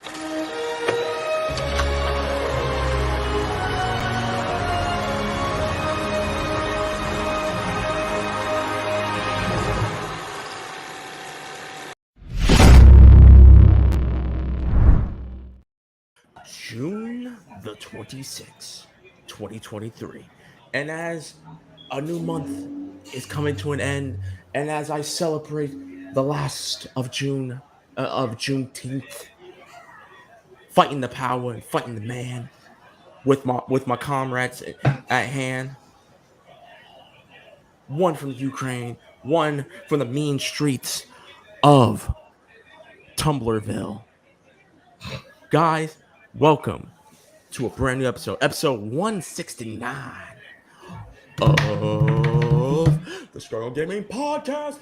June the 26th, 2023. And as a new month is coming to an end, and as I celebrate the last of June, of Juneteenth, fighting the power and fighting the man with my comrades at hand, one from Ukraine, one from the mean streets of Tumblerville. Guys, welcome to a brand new episode 169 of the Struggle Gaming Podcast.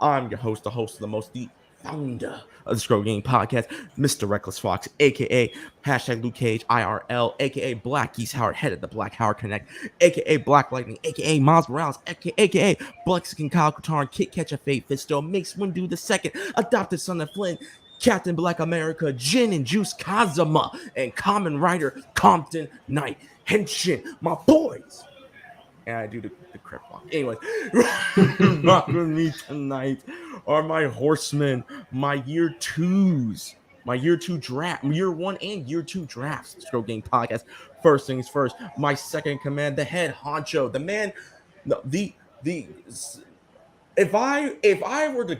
I'm your host, the founder of the Struggle Gaming Podcast, Mr. Reckless Fox, aka hashtag Luke Cage IRL, aka Black Geese Howard, head of the Black Howard Connect, aka Black Lightning, aka Miles Morales, aka Blexican Kyle Katarn, Kit Ketchup Fate Fisto, Makes Windu the Second, adopted son of Flynn, Captain Black America, Gin and Juice Kazuma, and Common Rider Compton Knight Henshin, my boys. And I do the crap walk. Anyway, rocking with me tonight are my horsemen, my year twos, my year one and year two drafts. Stroke Game Podcast. First things first, my second in command, the head honcho, the man, if I were to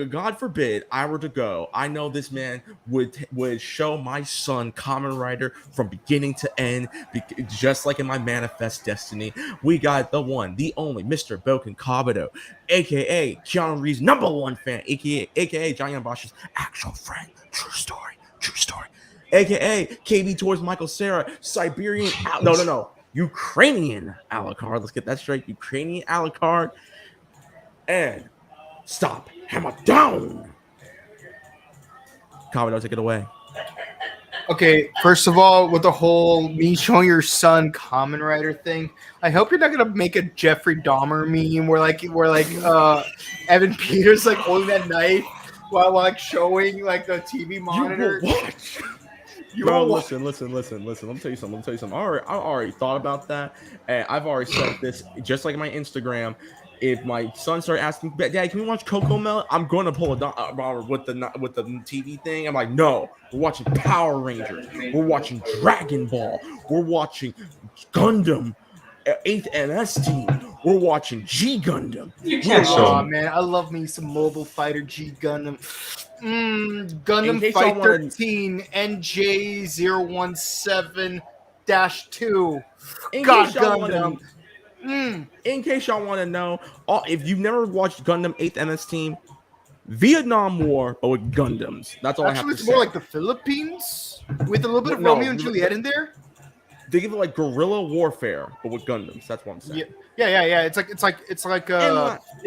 God forbid I were to go, I know this man would show my son Kamen Rider from beginning to end, just like in my manifest destiny. We got the one, the only Mr. Boken Kabuto, aka Keanu Reeves' #1 fan, aka Johnny Bosch's actual friend. True story, aka KB Toys Michael Sarah, Siberian Ukrainian Alucard. Let's get that straight. Ukrainian Alucard. And stop, hammer down. Kabuto, take it away. Okay, first of all, with the whole me showing your son Kamen Rider thing, I hope you're not gonna make a Jeffrey Dahmer meme where Evan Peters like holding that knife while like showing like the TV monitor. You will watch. Bro, listen. Let me tell you something. I already thought about that, and I've already said this just like my Instagram. If my son started asking, Dad, can we watch Coco Melon? I'm going to pull a with the TV thing. I'm like, no, we're watching Power Rangers. We're watching Dragon Ball. We're watching Gundam, 8th MS Team. We're watching G Gundam. You can't show him. Man, I love me some Mobile Fighter G Gundam. Gundam Fight 13 NJ017-2. God, Gundam. In case y'all want to know, if you've never watched Gundam 8th MS Team, Vietnam War, but with Gundams. That's all I have to say. It's more like the Philippines with a little bit of Romeo and Juliet in there. They give it like guerrilla warfare, but with Gundams. That's what I'm saying. Yeah. It's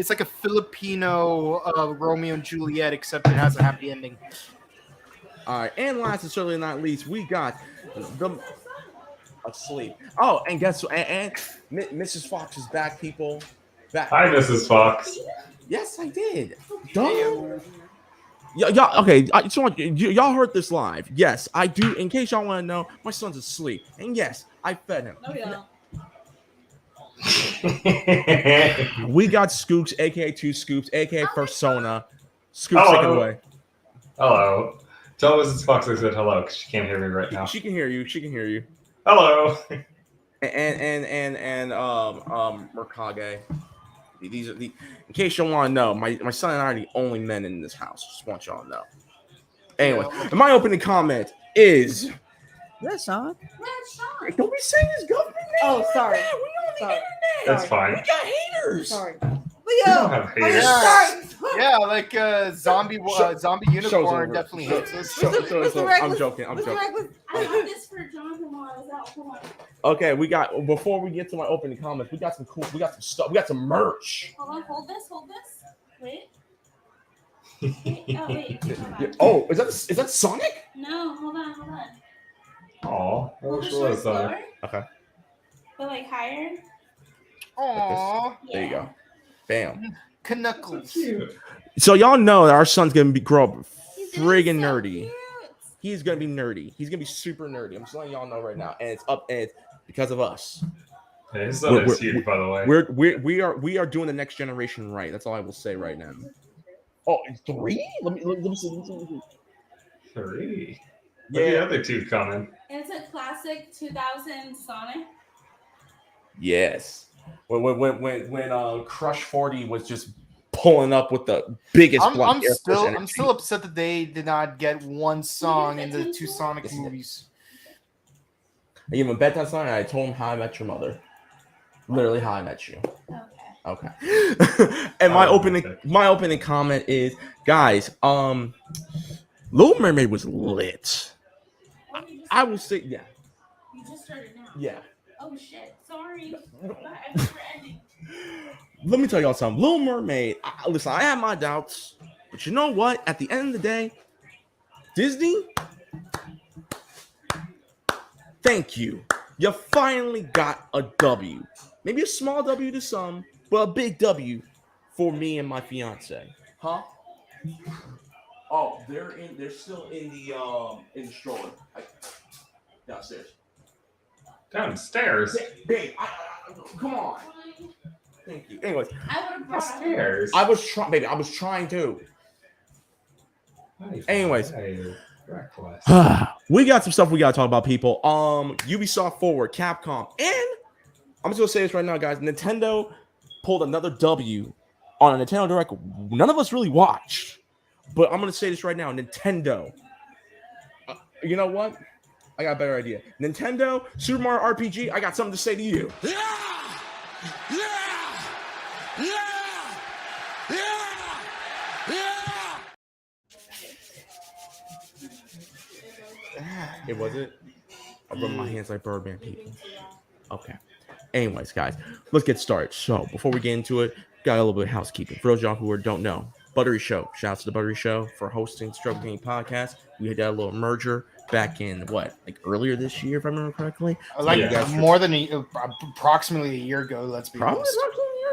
like a Filipino Romeo and Juliet, except it has a happy ending. All right, and last and certainly not least, we got the asleep. Oh, and guess what? And Mrs. Fox is back, people. Back. Hi, Mrs. Fox. Yes, I did. Y'all, okay. Y'all heard this live. Yes, I do. In case y'all want to know, my son's asleep, and yes, I fed him. Oh yeah. We got Scoops, aka Two Scoops, aka Persona. Scoops, take it away. Hello. Tell Mrs. Fox I said hello because she can't hear me right now. She can hear you. Hello. And Merkage. These are in case you want to know, my son and I are the only men in this house. Just want y'all to know. Anyway, my opening comment is That's Sean. Hey, don't be saying his government name. Oh, sorry. We on the internet. That's fine. We got haters. Sorry. We don't have haters. Yeah, like zombie unicorn definitely hates us. I'm joking. I got this for John tomorrow. Okay, before we get to my opening comments, we got some stuff. We got some merch. Hold on, hold this. Wait. Wait. Oh, is that Sonic? No, hold on. Aw, Hold the short slower. Okay. But like higher. Aww. There you go. Bam. Knuckles. Cute. So y'all know that our son's gonna grow up He's gonna be friggin' so nerdy. cute. He's gonna be nerdy. He's gonna be super nerdy. I'm just letting y'all know right now, and it's because of us. Yeah, his son is huge, by the way. We are doing the next generation right. That's all I will say right now. Oh, 3? Let me see. 3. Look at the other 2 coming. It's a classic 2000 Sonic. Yes. When Crush 40 was just pulling up with the biggest I'm Air Force still energy. upset that they did not get one song in the 2 Sonic Yes, movies. I gave him a bedtime song and I told him how I met your mother. Literally how I met you. Okay. Okay. And my opening comment is, guys, Little Mermaid was lit. I will say, yeah. You just started now. Yeah. Oh shit. Sorry. I'm never ending. Let me tell y'all something. Little Mermaid, listen, I have my doubts, but you know what? At the end of the day, Disney, thank you. You finally got a W. Maybe a small W to some, but a big W for me and my fiance. Huh? Oh, they're still in the stroller. Downstairs. Downstairs? Babe, come on. Thank you. Anyways, I would have brought Downstairs? I was trying to. Anyways. Reckless. We got some stuff we gotta talk about, people. Ubisoft Forward, Capcom, and I'm just gonna say this right now, guys. Nintendo pulled another W on a Nintendo Direct. None of us really watched, but I'm gonna say this right now. Nintendo. You know what? I got a better idea. Nintendo, Super Mario RPG. I got something to say to you. It wasn't. I rub my hands like Birdman people. Okay. Anyways, guys, let's get started. So before we get into it, got a little bit of housekeeping. For those of y'all who don't know, Buttery Show. Shout out to the Buttery Show for hosting Struggle Game Podcast. We had that little merger back in earlier this year, if I remember correctly. Like Yeah. more than approximately a year ago. Let's be Probably honest. approximately a year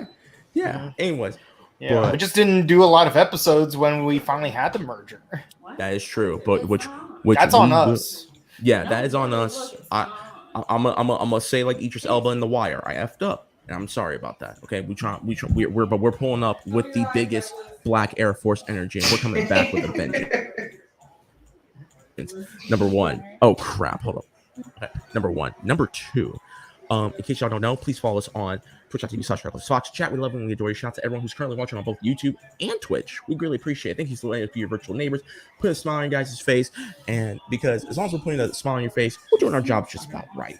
ago. Yeah. Anyways, Yeah, but we just didn't do a lot of episodes when we finally had the merger. What? that is true. But It's which not. That's on we will- us. Yeah, No, that is on really, us. look, it's I'm not. gonna say like Idris Elba in The Wire. I effed up, and I'm sorry about that. Okay, we're pulling up with the biggest Black Air Force energy, and we're coming back with a vengeance. Number one. Oh crap! Hold up. Okay, number one. Number two. In case y'all don't know, please follow us on twitch.tv/Fox Chat. We love when we adore you. Shout out to everyone who's currently watching on both YouTube and Twitch. We really appreciate it. Thank you so much for your virtual neighbors. Put a smile on your guys' face, and because as long as we're putting a smile on your face, we're doing our jobs just about right.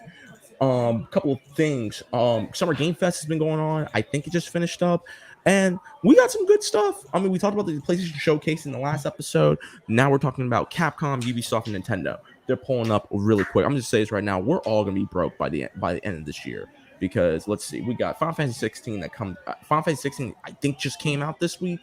Couple of things. Summer Game Fest has been going on. I think it just finished up, and we got some good stuff. I mean, we talked about the PlayStation Showcase in the last episode. Now we're talking about Capcom, Ubisoft, and Nintendo. They're pulling up really quick. I'm just saying this right now. We're all gonna be broke by the end of this year because let's see, we got Final Fantasy 16 that comes. Final Fantasy 16, I think, just came out this week.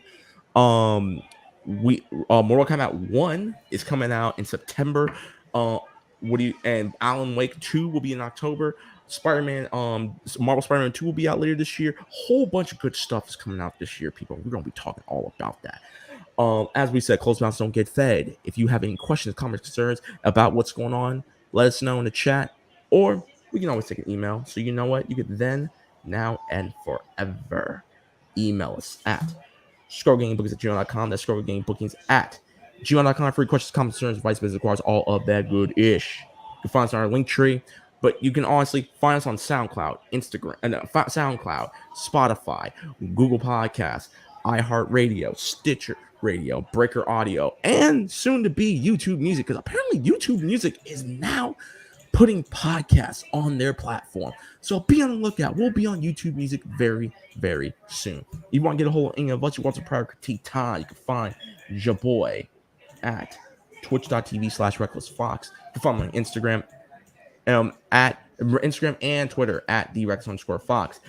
Mortal Kombat 1 is coming out in September. And Alan Wake 2 will be in October. Spider-Man, Marvel Spider-Man 2 will be out later this year. Whole bunch of good stuff is coming out this year, people. We're gonna be talking all about that. As we said, closed mouths don't get fed. If you have any questions, comments, concerns about what's going on, let us know in the chat, or we can always take an email. So you know what? You could then, now, and forever email us at scrollgamebookings@gmail.com. That's scrollgamebookings@gmail.com. Free questions, comments, concerns, advice, business requires all of that good ish. You can find us on our link tree, but you can honestly find us on SoundCloud, SoundCloud, Spotify, Google Podcasts, iHeartRadio, Stitcher Radio, Breaker Audio, and soon to be YouTube Music, because apparently YouTube Music is now putting podcasts on their platform. So be on the lookout. We'll be on YouTube Music very, very soon. You want to get a hold of any of us, you want some prior critique time, you can find your boy at twitch.tv/recklessfox. You can find me on Instagram, at Instagram and Twitter at @the_Fox.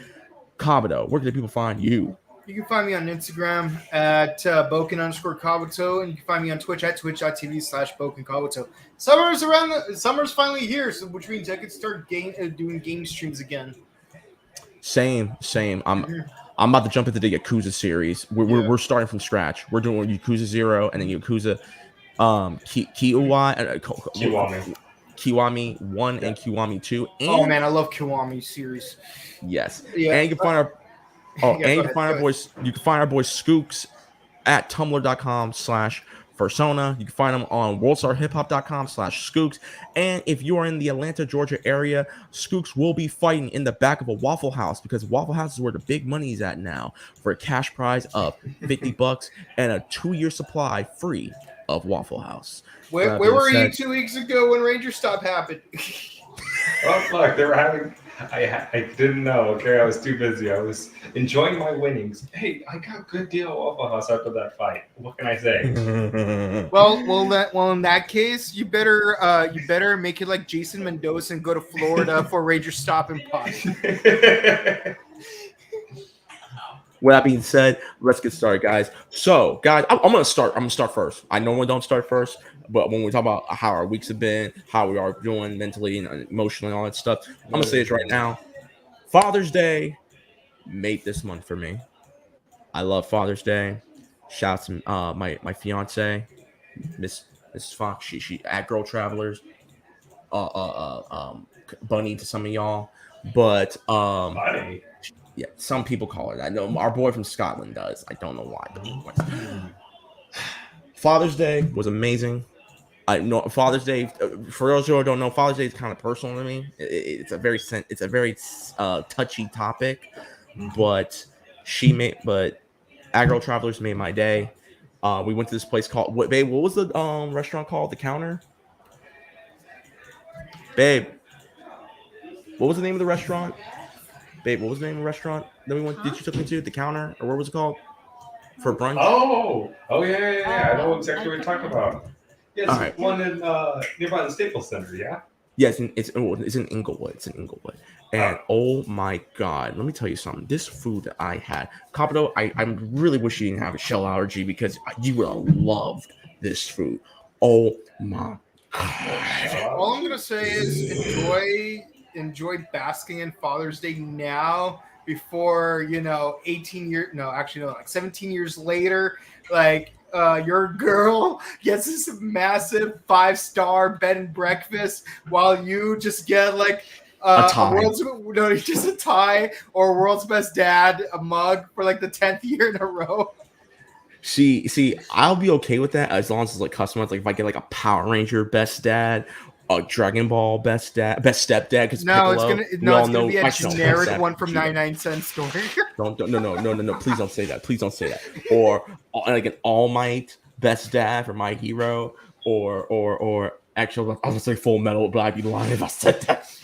Kabuto, where can the people find you? You can find me on Instagram at Boken_Kabuto, and you can find me on Twitch at twitch.tv/BokenKabuto. Summer's finally here, so which means I could start doing game streams again. Same. I'm about to jump into the Yakuza series. We're starting from scratch. We're doing Yakuza 0 and then Yakuza Kiwami 1 and Kiwami 2. And, oh man, I love Kiwami series. Yes. Yeah. And you can find our Yeah, and go you can ahead, find go our boys. You can find our boy Skooks at tumblr.com/Fursona. You can find them on worldstarhiphop.com/Skooks. And if you are in the Atlanta, Georgia area, Skooks will be fighting in the back of a Waffle House because Waffle House is where the big money is at now for a cash prize of $50 and a 2-year supply free of Waffle House. Where were you 2 weeks ago when Ranger Stop happened? Oh, look, they were having. I didn't know. Okay, I was too busy. I was enjoying my winnings. Hey, I got a good deal at Waffle House after that fight. What can I say? Well, in that case, you better make it like Jason Mendoza and go to Florida for Ranger Stop and Pop. With that being said, let's get started, guys. So, guys, I'm gonna start. I'm gonna start first. I normally don't start first, but when we talk about how our weeks have been, how we are doing mentally and emotionally, and all that stuff, I'm gonna say this right now. Father's Day made this month for me. I love Father's Day. Shouts to my fiance, Miss Fox. She at Girl Travelers. Bunny to some of y'all, but Funny. yeah, some people call her that. I know our boy from Scotland does. I don't know why. Father's Day was amazing. I know Father's Day. For those who don't know, Father's Day is kind of personal to me. It's a very touchy topic, but Agro Travelers made my day. We went to this place called what was the restaurant called? The Counter. Babe, what was the name of the restaurant? Babe, what was the name of the restaurant that we went? Did you took me to the Counter, or what was it called for brunch? Oh, yeah. I know exactly what you're talking about. Yeah, it's Alright. one in nearby the Staples Center. Yeah. Yes, it's in Inglewood. It's in Inglewood. And oh my God, let me tell you something. This food that I had, Capito, I really wish you didn't have a shell allergy because you would have loved this food. Oh my God. All I'm gonna say is enjoy basking in Father's Day now before 18 years. No, actually, no, like 17 years later, like your girl gets this massive 5-star bed and breakfast while you just get like A tie. just a tie or World's Best Dad a mug for like the 10th year in a row. See, I'll be okay with that as long as it's like customized. Like if I get like a Power Ranger best dad, a Dragon Ball best stepdad. Because No, it's Piccolo, gonna be a I generic know, one from 99-cent store. No. Please don't say that. Please don't say that. Or like an All Might best dad for My Hero, or actually, I was gonna say Full Metal, but I'd be lying if I said that.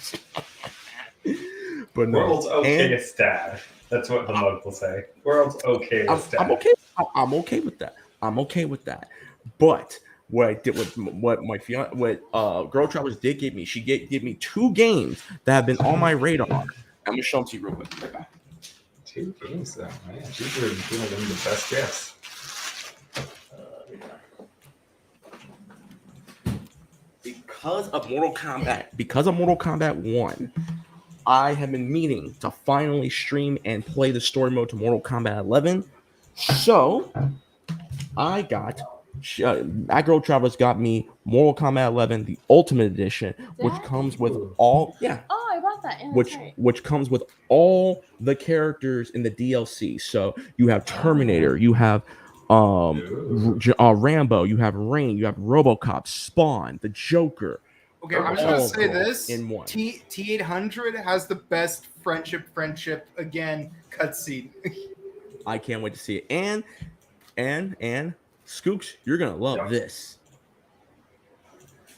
But no, World's okayest dad. That's what the mug will say. World's okayest dad. I'm okay. I'm okay with that. I'm okay with that. But what I did with what my fiance, Girl Travelers did give me, she gave me 2 games that have been on my radar. I'm gonna show them to you real quick. Right back. 2 games though, man. She's really doing them the best gifts. Because of Mortal Kombat 1, I have been meaning to finally stream and play the story mode to Mortal Kombat 11. So I got Agro Travelers got me Mortal Kombat 11, the Ultimate Edition, which comes with all Oh, I bought that. Yeah, which comes with all the characters in the DLC. So you have Terminator, you have Rambo, you have Rain, you have RoboCop, Spawn, the Joker. Okay, I'm just gonna say this: in one. T800 has the best friendship again cutscene. I can't wait to see it. And Skooks, you're gonna love this.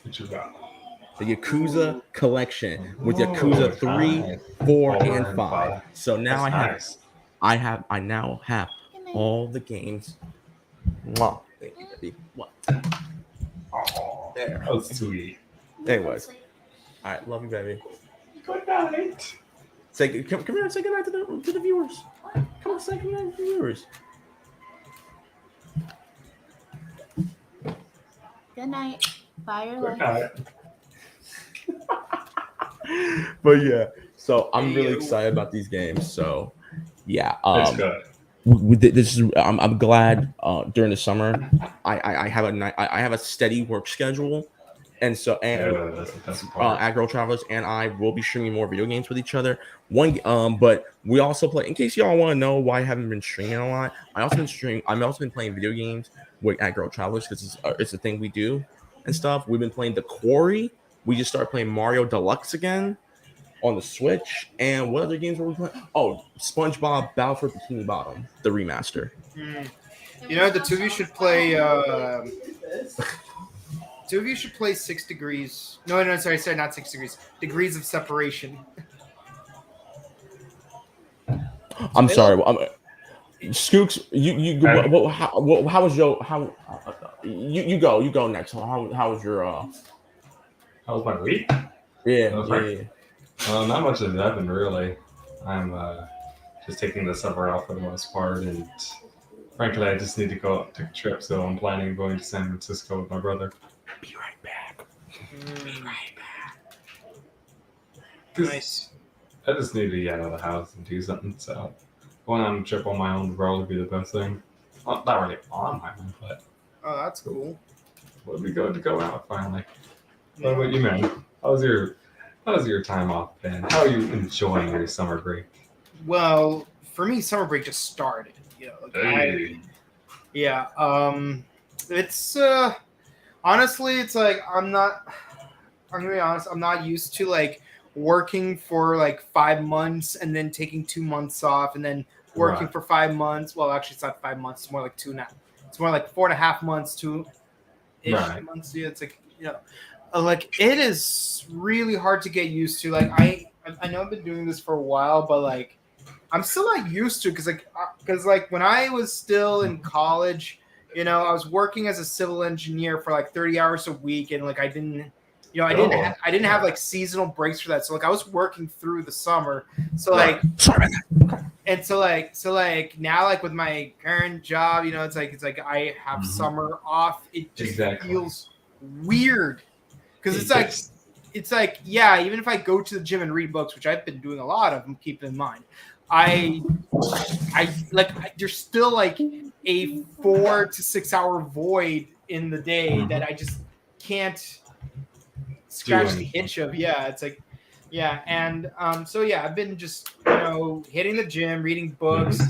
What you got? The Yakuza collection with Yakuza 3, 4, and 5. So now I now have all the games. Mwah. Thank you, baby. What? Oh, There. oh, sweet. Anyways. All right, love you, baby. Good night. Come here and say goodnight to the viewers. Come on, say goodnight to the viewers. Good night. Bye your Good life. night. But yeah, so I'm really excited about these games. So yeah, It's good. this is I'm glad during the summer I have I have a steady work schedule, and so and Yeah, that's the best part. Agro Travelers and I will be streaming more video games with each other. But we also play. In case y'all want to know why I haven't been streaming a lot, I'm also been playing video games with Agro Travelers because it's a thing we do and stuff. We've been playing The Quarry. We just started playing Mario Deluxe again on the Switch. And what other games were we playing? Oh, SpongeBob Battle for Bikini Bottom, the remaster. You know, the two of you should play. Two of you should play 6 Degrees. No, sorry, not 6 Degrees. Degrees of Separation. I'm sorry. Skooks, how was your you go next. How was your How was my week? yeah. Not much has happened really. I'm just taking the summer off for the most part, and frankly, I just need to go take a trip. So I'm planning on going to San Francisco with my brother. Be right back. Nice. I just need to get out of the house and do something. So going on a trip on my own would probably be the best thing. Well, not really on my own, but Oh, that's cool. would be good to go out finally. What about you, man? How's your time off been? How are you enjoying your summer break? Well, for me, summer break just started. You know, like it's honestly, it's like I'm gonna be honest, I'm not used to like working for like 5 months and then taking 2 months off and then working for 5 months. Well, actually, it's not 5 months. It's more like 2.5. It's more like 4.5 months, 2-ish months. Yeah, it's like, you know, like it is really hard to get used to. Like I know I've been doing this for a while, but like I'm still not used to because when I was still in college, you know, I was working as a civil engineer for like 30 hours a week, and like I didn't have like seasonal breaks for that. So like I was working through the summer. So like and so like now like with my current job, you know, it's like I have summer off. It just feels weird because it's like yeah, even if I go to the gym and read books, which I've been doing a lot of, keep in mind, there's still like a 4 to 6 hour void in the day that I just can't scratch the itch of. Yeah, it's like and so yeah, I've been just, you know, hitting the gym, reading books.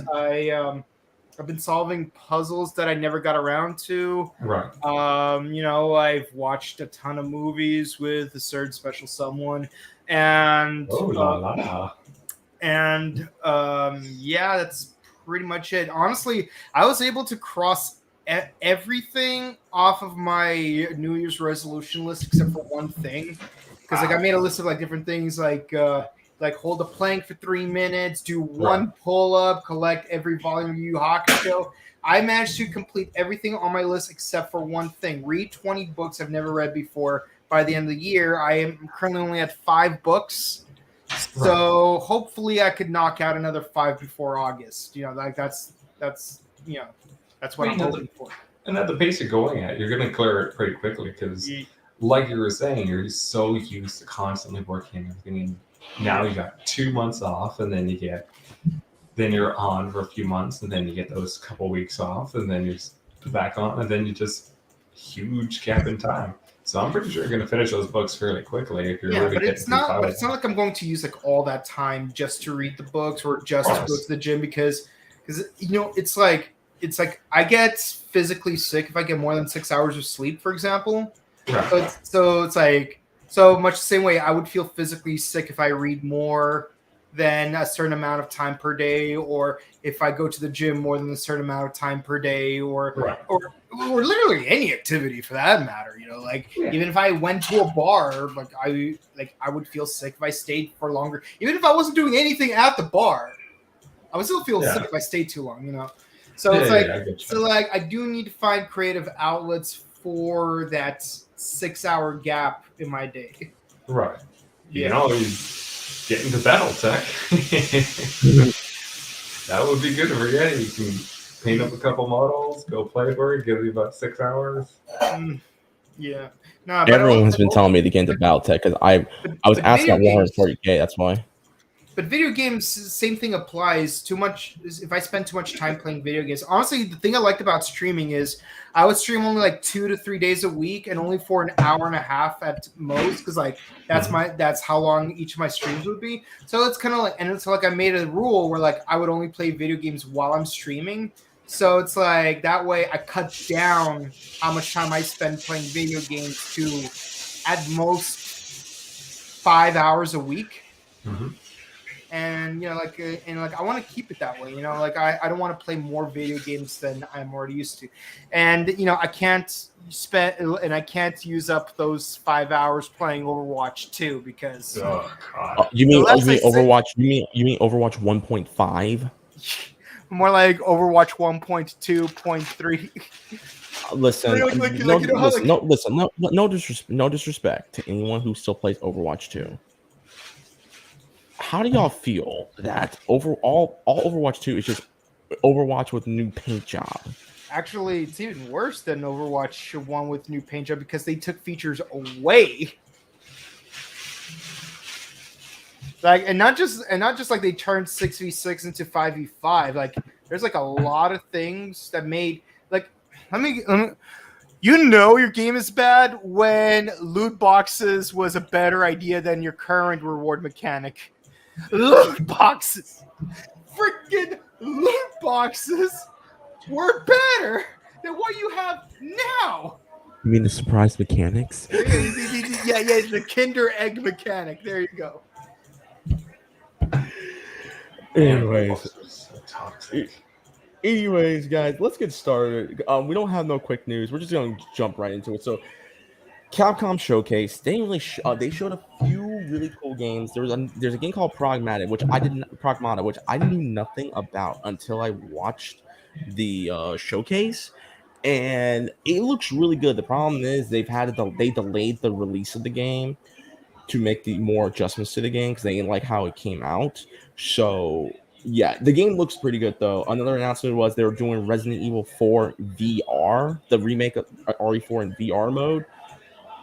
I've been solving puzzles that I never got around to. Right. You know, I've watched a ton of movies with a certain special someone, and yeah, that's pretty much it. Honestly, I was able to cross everything off of my New Year's resolution list except for one thing, because like I made a list of like different things, like hold a plank for 3 minutes, do one pull-up, collect every volume of Yu Yu Hakusho. I managed to complete everything on my list except for one thing: read 20 books I've never read before by the end of the year. I am currently only at 5 books. So hopefully I could knock out another 5 before August. You know, like that's you know, that's what I'm hoping for. And at the pace you're going at, you're going to clear it pretty quickly because, like you were saying, you're so used to constantly working and everything. And now you got 2 months off, and then you're on for a few months, and then you get those couple weeks off, and then you're back on, and then you just huge gap in time. So I'm pretty sure you're going to finish those books fairly quickly if you're really but it's not like I'm going to use like all that time just to read the books or just to go to the gym because you know, it's like I get physically sick if I get more than 6 hours of sleep, for example. Right. So it's like, so much the same way I would feel physically sick if I read more than a certain amount of time per day, or if I go to the gym more than a certain amount of time per day, or literally any activity for that matter. You know, like even if I went to a bar, I would feel sick if I stayed for longer. Even if I wasn't doing anything at the bar, I would still feel sick if I stayed too long. You know, so I do need to find creative outlets for that 6 hour gap in my day. Right. You can always get into Battletech. That would be good for you. You can paint up a couple models, go play for it, give you about 6 hours. Yeah. Everyone has been telling me to get into Battletech because I was asking at 140K. That's why. But video games, same thing applies. Too much. If I spend too much time playing video games, honestly, the thing I liked about streaming is I would stream only like 2 to 3 days a week, and only for an hour and a half at most, because like that's how long each of my streams would be. So it's kind of like, and it's like I made a rule where like I would only play video games while I'm streaming. So it's like that way I cut down how much time I spend playing video games to at most 5 hours a week. Mm-hmm. And I want to keep it that way. Like I don't want to play more video games than I'm already used to. And I can't use up those 5 hours playing Overwatch 2 because you mean Overwatch? You mean Overwatch 1.5? More like Overwatch 1.2.3. Listen, no disrespect to anyone who still plays Overwatch 2. How do y'all feel that all Overwatch 2 is just Overwatch with new paint job? Actually, it's even worse than Overwatch 1 with new paint job because they took features away. Like, and not just like they turned 6v6 into 5v5. Like, there's like a lot of things that made like let me your game is bad when loot boxes was a better idea than your current reward mechanic. Loot boxes, freaking loot boxes were better than what you have now. You mean the surprise mechanics? Yeah, the Kinder Egg mechanic. There you go. Anyways, guys, let's get started. We don't have no quick news. We're just gonna jump right into it. So, Capcom Showcase. They really they showed a few really cool games. There's a game called Pragmata, which I knew nothing about until I watched the showcase, and it looks really good. The problem is they delayed the release of the game to make the more adjustments to the game because they didn't like how it came out. So yeah, the game looks pretty good though. Another announcement was they were doing Resident Evil 4 VR, the remake of RE4 in VR mode.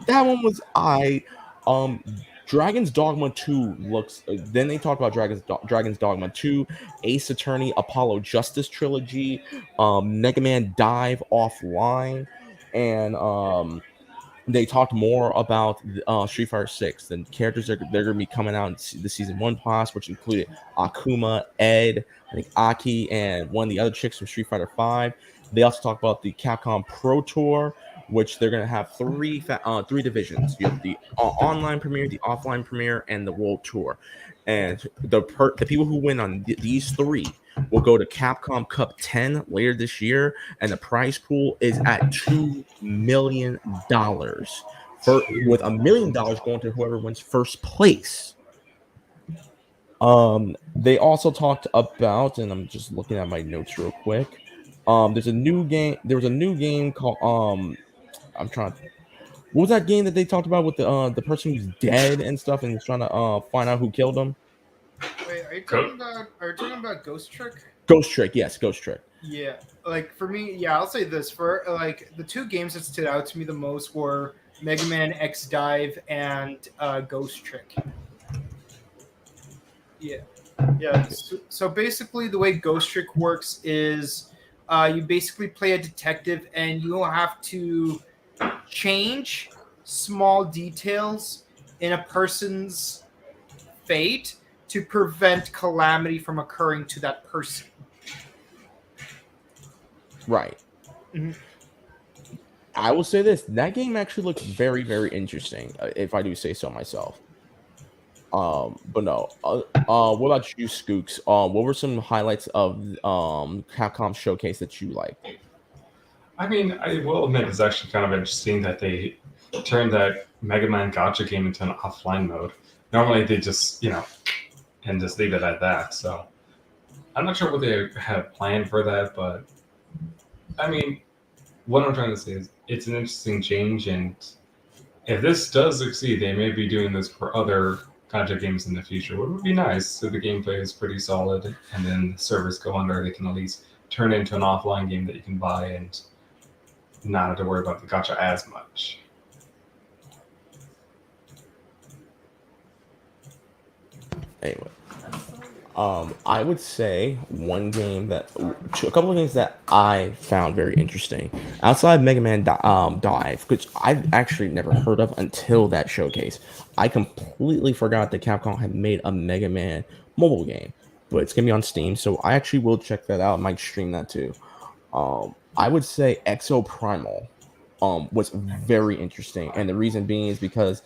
That one was Dragon's Dogma 2 looks. Then they talked about Dragon's Dogma 2, Ace Attorney, Apollo Justice Trilogy, Mega Man Dive Offline, and they talked more about Street Fighter 6. The characters they're going to be coming out in the Season 1 pass, which included Akuma, Ed, I think Aki, and one of the other chicks from Street Fighter 5. They also talked about the Capcom Pro Tour, which they're going to have three divisions. You have the online premiere, the offline premiere, and the World Tour. And the people who win on these three will go to Capcom Cup 10 later this year, and the prize pool is at $2 million, with $1 million going to whoever wins first place. They also talked about, and I'm just looking at my notes real quick. There's a new game. There was a new game called what was that game that they talked about with the person who's dead and stuff, and is trying to find out who killed him? Wait, are you talking about Ghost Trick? Ghost Trick, yes, Ghost Trick. Yeah, like for me, yeah, I'll say this for like the two games that stood out to me the most were Mega Man X Dive and Ghost Trick. Yeah. So basically, the way Ghost Trick works is you basically play a detective, and you don't have to change small details in a person's fate to prevent calamity from occurring to that person. Right. Mm-hmm. I will say this: that game actually looks very, very interesting, if I do say so myself. But no. What about you, Skooks? What were some highlights of Capcom Showcase that you liked? I mean, I will admit it's actually kind of interesting that they turned that Mega Man Gacha game into an offline mode. Normally they just, and just leave it at that. So I'm not sure what they have planned for that, but I mean, what I'm trying to say is it's an interesting change, and if this does succeed, they may be doing this for other gacha games in the future, which would be nice if the gameplay is pretty solid and then the servers go under, they can at least turn it into an offline game that you can buy and not have to worry about the gacha as much. Anyway. I would say a couple of games that I found very interesting outside Mega Man Dive, which I've actually never heard of until that showcase. I completely forgot that Capcom had made a Mega Man mobile game, but it's gonna be on Steam, so I actually will check that out. I might stream that too. I would say Exo Primal was very interesting, and the reason being is because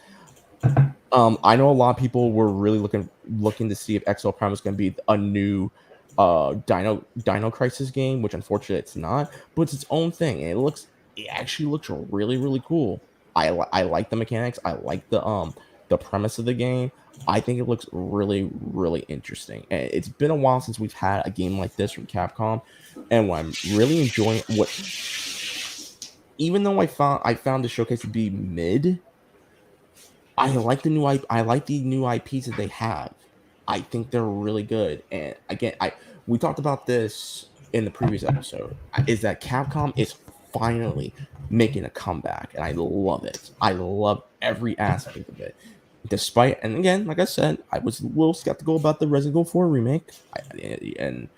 I know a lot of people were really looking to see if XL Prime was going to be a new Dino Crisis game, which unfortunately it's not, but it's its own thing. And it actually looks really really cool. I like the mechanics. I like the premise of the game. I think it looks really really interesting. And it's been a while since we've had a game like this from Capcom, and what I'm really enjoying what even though I found the showcase to be mid. I like the new IPs that they have. I think they're really good. And again, I we talked about this in the previous episode. Is that Capcom is finally making a comeback, and I love it. I love every aspect of it. Despite, and again, like I said, I was a little skeptical about the Resident Evil 4 remake, and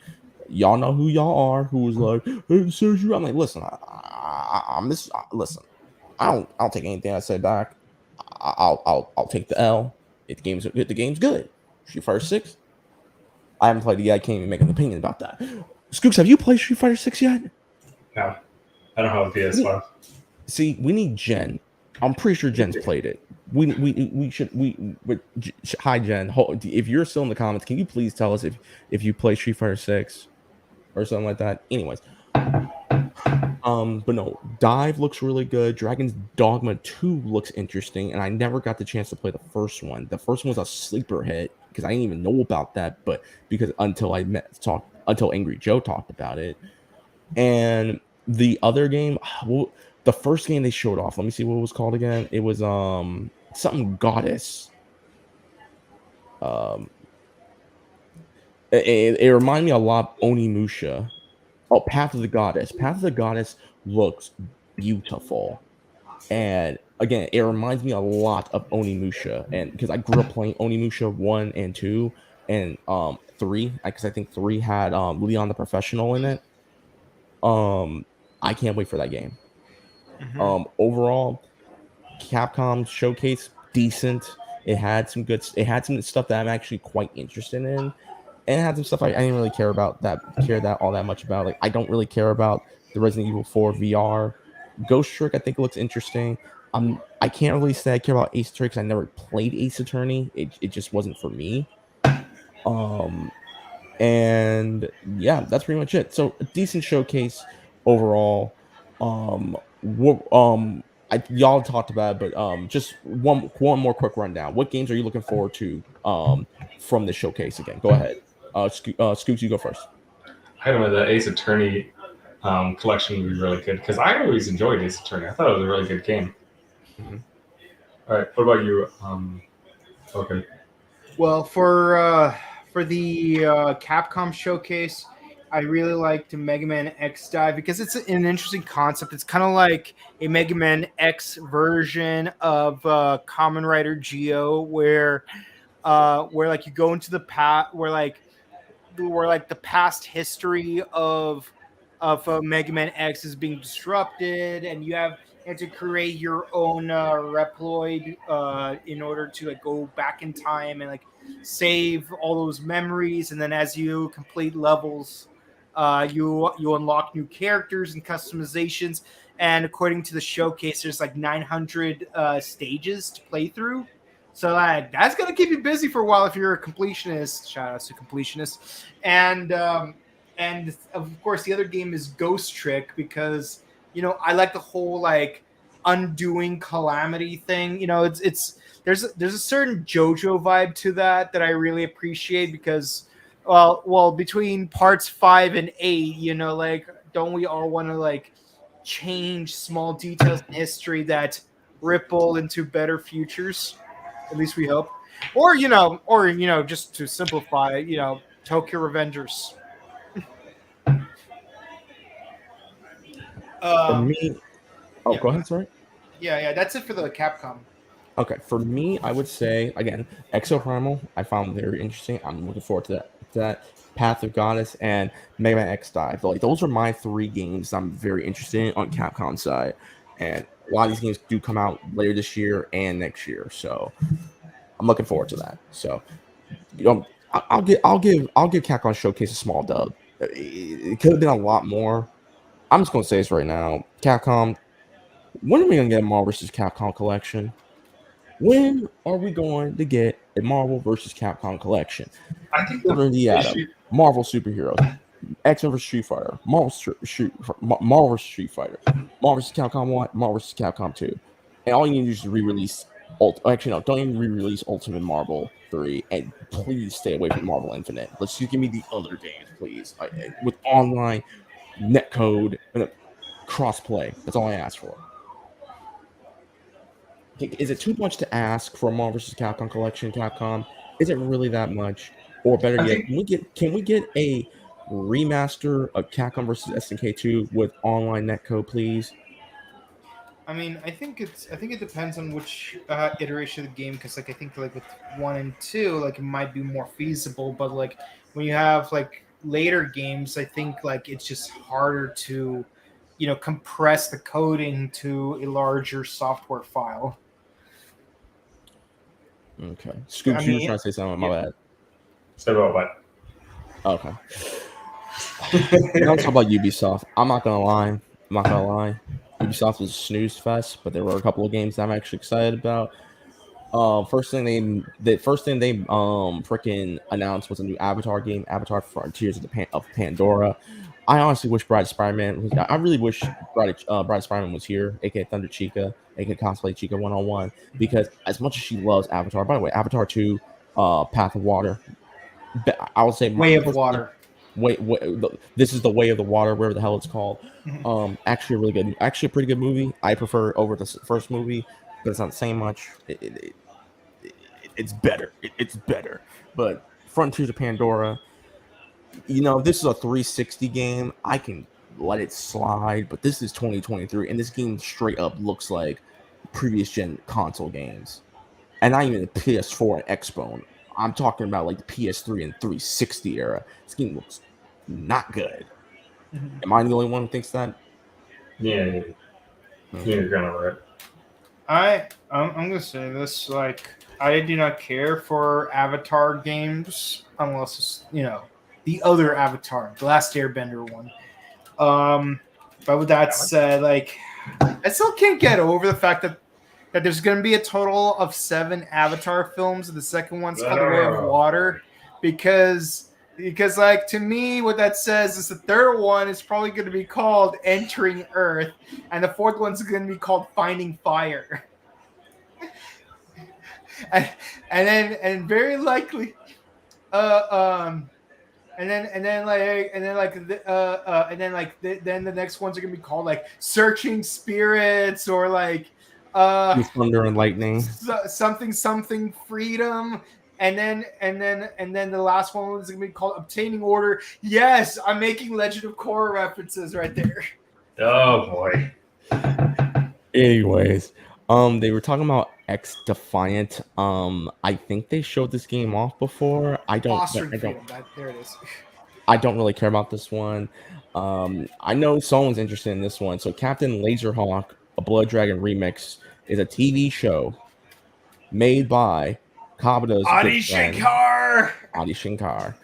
y'all know who y'all are. Who was like, "Hey, Sergio," I'm like, listen, I'm this. Listen, I don't take anything I say back. I'll take the L. If the game's good. Street Fighter 6. I haven't played it yet. I can't even make an opinion about that. Skooks, have you played Street Fighter 6 yet? No, I don't have a PS5. See, we need Jen. I'm pretty sure Jen's played it. We should hi Jen. If you're still in the comments, can you please tell us if you play Street Fighter 6 or something like that? Anyways, but no, Dive looks really good. Dragon's Dogma 2 looks interesting, and I never got the chance to play the first one. The first one was a sleeper hit because I didn't even know about that, but because until Angry Joe talked about it. And the other game, well, the first game they showed off, let me see what it was called again. It was something goddess. Um it reminded me a lot of Onimusha. Oh, Path of the Goddess. Path of the Goddess looks beautiful. And again, it reminds me a lot of Onimusha. And because I grew up playing Onimusha 1 and 2 and 3, because I think 3 had Leon the Professional in it. I can't wait for that game. Overall, Capcom showcase decent. It had some stuff that I'm actually quite interested in. And it had some stuff I didn't really care that all that much about. Like I don't really care about the Resident Evil 4 VR. Ghost Trick, I think looks interesting. I can't really say I care about Ace Attorney because I never played Ace Attorney. It just wasn't for me. And yeah, that's pretty much it. So a decent showcase overall. Y'all talked about it, but just one more quick rundown. What games are you looking forward to from the showcase again? Go ahead. Scoops, you go first. I don't know, the Ace Attorney collection would be really good because I always enjoyed Ace Attorney. I thought it was a really good game. Mm-hmm. All right, what about you? Okay. Well, for the Capcom showcase, I really liked Mega Man X Dive because it's an interesting concept. It's kind of like a Mega Man X version of Kamen Rider Geo, where like you go into the past, where like the past history of Mega Man X is being disrupted, and you have to create your own Reploid in order to like go back in time and like save all those memories. And then as you complete levels, you unlock new characters and customizations. And according to the showcase, there's like 900 stages to play through. So that's gonna keep you busy for a while if you're a completionist. Shout out to completionists. And of course the other game is Ghost Trick because I like the whole like undoing calamity thing. It's there's a certain JoJo vibe to that I really appreciate because well between parts 5 and 8, like don't we all want to like change small details in history that ripple into better futures? At least we hope. Or just to simplify, Tokyo Revengers. For me, Yeah, go ahead. Sorry. yeah. That's it for the Capcom. Okay, for me, I would say again, Exo Primal. I found very interesting. I'm looking forward to that. Path of Goddess and Mega Man X Dive. Like those are my three games I'm very interested in on Capcom side. And a lot of these games do come out later this year and next year, so I'm looking forward to that. So I'll give Capcom Showcase a small dub. It could have been a lot more. I'm just gonna say this right now, Capcom. When are we gonna get a Marvel vs. Capcom collection? When are we going to get a Marvel vs. Capcom collection? I think Children of the they Atom, Marvel superheroes, X Men vs. Street Fighter, Marvel vs. Street Fighter, Marvel vs. Capcom 1, Marvel vs. Capcom 2. And all you need to do is re-release actually no, don't even re-release Ultimate Marvel 3 and please stay away from Marvel Infinite. Let's just give me the other games, please. With online netcode and cross-play. That's all I ask for. Is it too much to ask for a Marvel vs. Capcom collection, Capcom? Is it really that much? Or better I yet, think can we get a remaster of Capcom vs. SNK 2 with online netcode, please? I mean, I think it depends on which iteration of the game, because like I think like with 1 and 2, like it might be more feasible, but like when you have like later games, I think like it's just harder to, compress the coding to a larger software file. Okay. Scoops, I you were mean, trying to say something. My yeah, bad. so about what? Okay. Now let's talk about Ubisoft. I'm not gonna lie. I'm not gonna lie. Ubisoft is a snooze fest, but there were a couple of games I'm actually excited about. The first thing they freaking announced was a new Avatar game, Avatar Frontiers of Pandora. I honestly wish Bride of Spider-Man was. I really wish Bride of Spider-Man was here, aka Thunder Chica, aka Cosplay Chica 101. Because as much as she loves Avatar, by the way, Avatar 2, Path of Water. I would say Way of personally, Water. this is the Way of the Water, whatever the hell it's called. Actually, a really good, actually a pretty good movie. I prefer it over the first movie, but it's not the same much. It's better. It's better. But Frontiers of Pandora, this is a 360 game. I can let it slide, but this is 2023, and this game straight up looks like previous gen console games, and not even the PS4 and Xbone. I'm talking about like the PS3 and 360 era. This game looks not good. Mhm. Am I the only one who thinks that? Yeah, Okay. you're gonna right. I'm gonna say this, like I do not care for Avatar games unless it's the other Avatar, the Last Airbender one. Um, but with that said, like I still can't get over the fact that there's gonna be a total of 7 Avatar films, and the second one's called The Way of Water, because like to me what that says is the third one is probably going to be called Entering Earth, and the fourth one's going to be called Finding Fire. And very likely then the next ones are gonna be called like Searching Spirits, or like With Thunder and Lightning. something Freedom, and then the last one is gonna be called Obtaining Order. Yes, I'm making Legend of Korra references right there. Oh boy. Anyways, they were talking about X Defiant. I think they showed this game off before. Fostering Freedom. There it is. I don't really care about this one. I know someone's interested in this one. So Captain Laserhawk, a Blood Dragon remix, is a TV show made by Kabuto's Adi good friend, Shankar. Adi Shankar.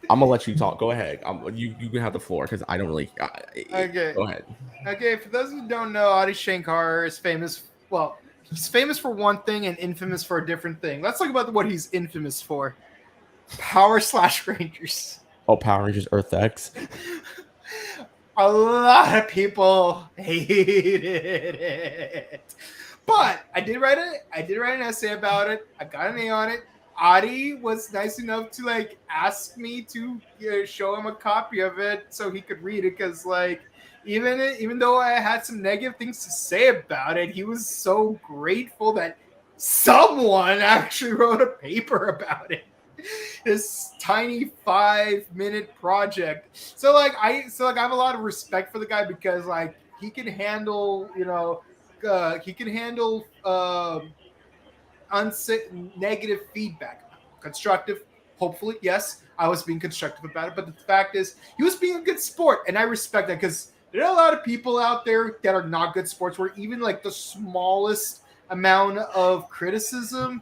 I'm gonna let you talk. Go ahead. You can have the floor because I don't really. Okay. Go ahead. Okay, for those who don't know, Adi Shankar is famous. Well, he's famous for one thing and infamous for a different thing. Let's talk about what he's infamous for. Power Slash Rangers. Oh, Power Rangers Earth X. A lot of people hated it. But I did write an essay about it. I got an A on it. Adi was nice enough to like ask me to show him a copy of it so he could read it, because like even though I had some negative things to say about it, he was so grateful that someone actually wrote a paper about it. This tiny 5-minute project. So I have a lot of respect for the guy, because like he can handle negative feedback. Constructive, hopefully, yes. I was being constructive about it, but the fact is, he was being a good sport, and I respect that because there are a lot of people out there that are not good sports where even like the smallest amount of criticism,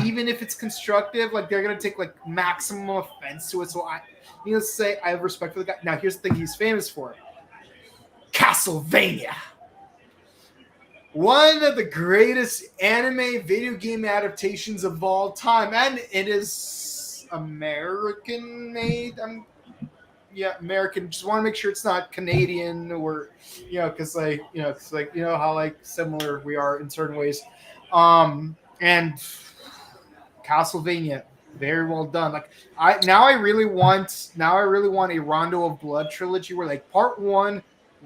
even if it's constructive, like they're gonna take like maximum offense to it. So I need to say I have respect for the guy. Now here's the thing he's famous for. Castlevania. One of the greatest anime video game adaptations of all time, and it is American made. American. Just want to make sure it's not Canadian or, because it's like how like similar we are in certain ways. And Castlevania, very well done. Like I really want a Rondo of Blood trilogy where like part 1,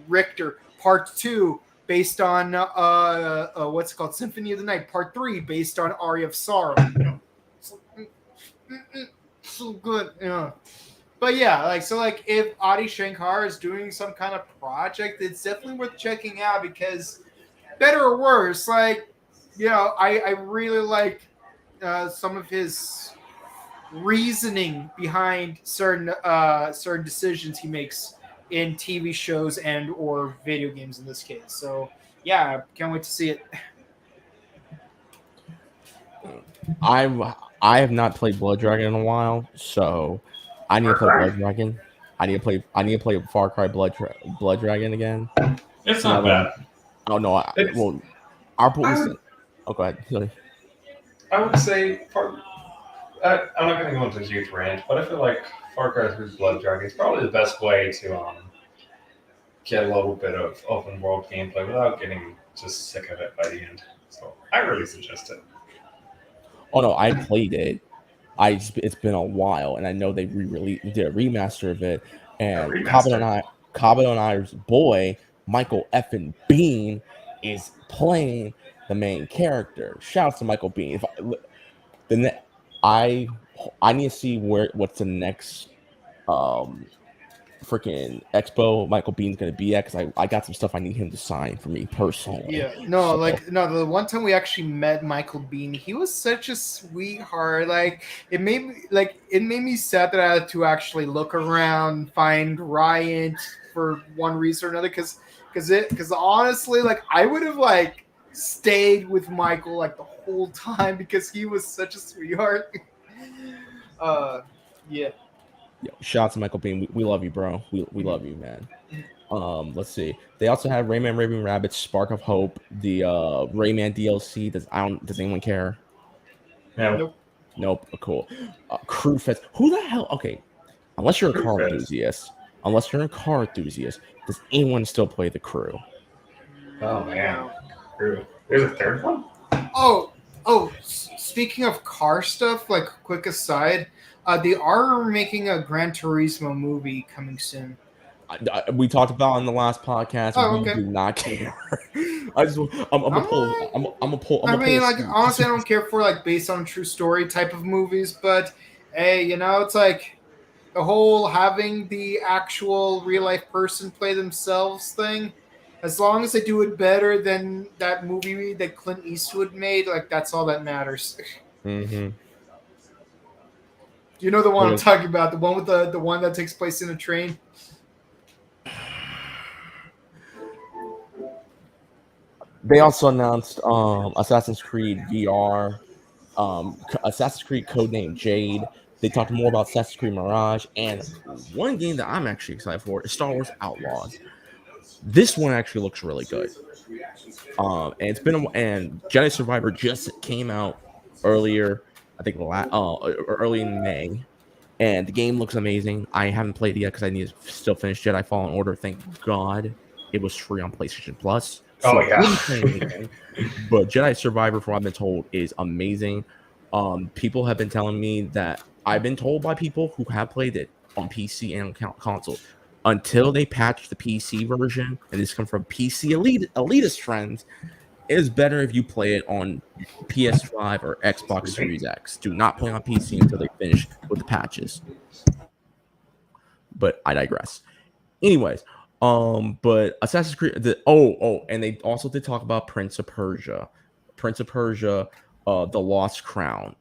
Richter, part 2 based on what's it called, Symphony of the Night, part 3 based on Aria of Sorrow. So good, But yeah, like if Adi Shankar is doing some kind of project, it's definitely worth checking out because, better or worse, I really like some of his reasoning behind certain decisions he makes in TV shows and or video games in this case. So yeah, can't wait to see it. I have not played Blood Dragon in a while, so I need to play Blood Dragon. I need to play Far Cry Blood Dragon again. It's not bad. Oh no! Go ahead. I would say I'm not going to go into a huge rant, but I feel like Far Cry 3's Blood Dragon is probably the best way to get a little bit of open world gameplay without getting just sick of it by the end. So I really suggest it. Oh no, I played it. It's been a while, and I know they did a remaster of it. And Kabado and I's boy Michael Effin Bean is playing the main character. Shouts to Michael Bean. I need to see what's the next freaking expo Michael Bean's gonna be at, because I got some stuff I need him to sign for me personally. Yeah, the one time we actually met Michael Bean, he was such a sweetheart. Like it made me sad that I had to actually look around, find Riot for one reason or another, because honestly, like I would have like stayed with Michael like the whole time because he was such a sweetheart. Yeah. Yo, shout out to Michael Bean. We love you, bro. We love you, man. Let's see. They also have Rayman Raving Rabbids Spark of Hope, the Rayman DLC. Does anyone care? No. Nope. Cool. Crew Fest. Who the hell? Okay, unless you're a car enthusiast, does anyone still play the Crew? Oh man, Crew. There's a third one. Oh. Speaking of car stuff, like quick aside. They are making a Gran Turismo movie coming soon. We talked about on the last podcast. Okay. We do not care. I'm gonna pull. I mean, like honestly, I don't care for like based on true story type of movies, but hey, it's like the whole having the actual real life person play themselves thing. As long as they do it better than that movie that Clint Eastwood made, like that's all that matters. Mm-hmm. You know the one I'm talking about, the one with the one that takes place in a train. They also announced Assassin's Creed VR, Assassin's Creed Codename Jade. They talked more about Assassin's Creed Mirage, and one game that I'm actually excited for is Star Wars Outlaws. This one actually looks really good. And and Jedi Survivor just came out earlier. I think early in May, and the game looks amazing. I haven't played it yet because I need to still finish Jedi Fallen Order. Thank God it was free on PlayStation Plus. So but Jedi Survivor, from what I've been told, is amazing. People have been telling me that I've been told by people who have played it on PC and on console, until they patch the PC version, and this comes from PC elitist friends, it is better if you play it on PS5 or Xbox Series X. Do not play on PC until they finish with the patches. But I digress. Anyways, but Assassin's Creed. And they also did talk about Prince of Persia. Prince of Persia The Lost Crown.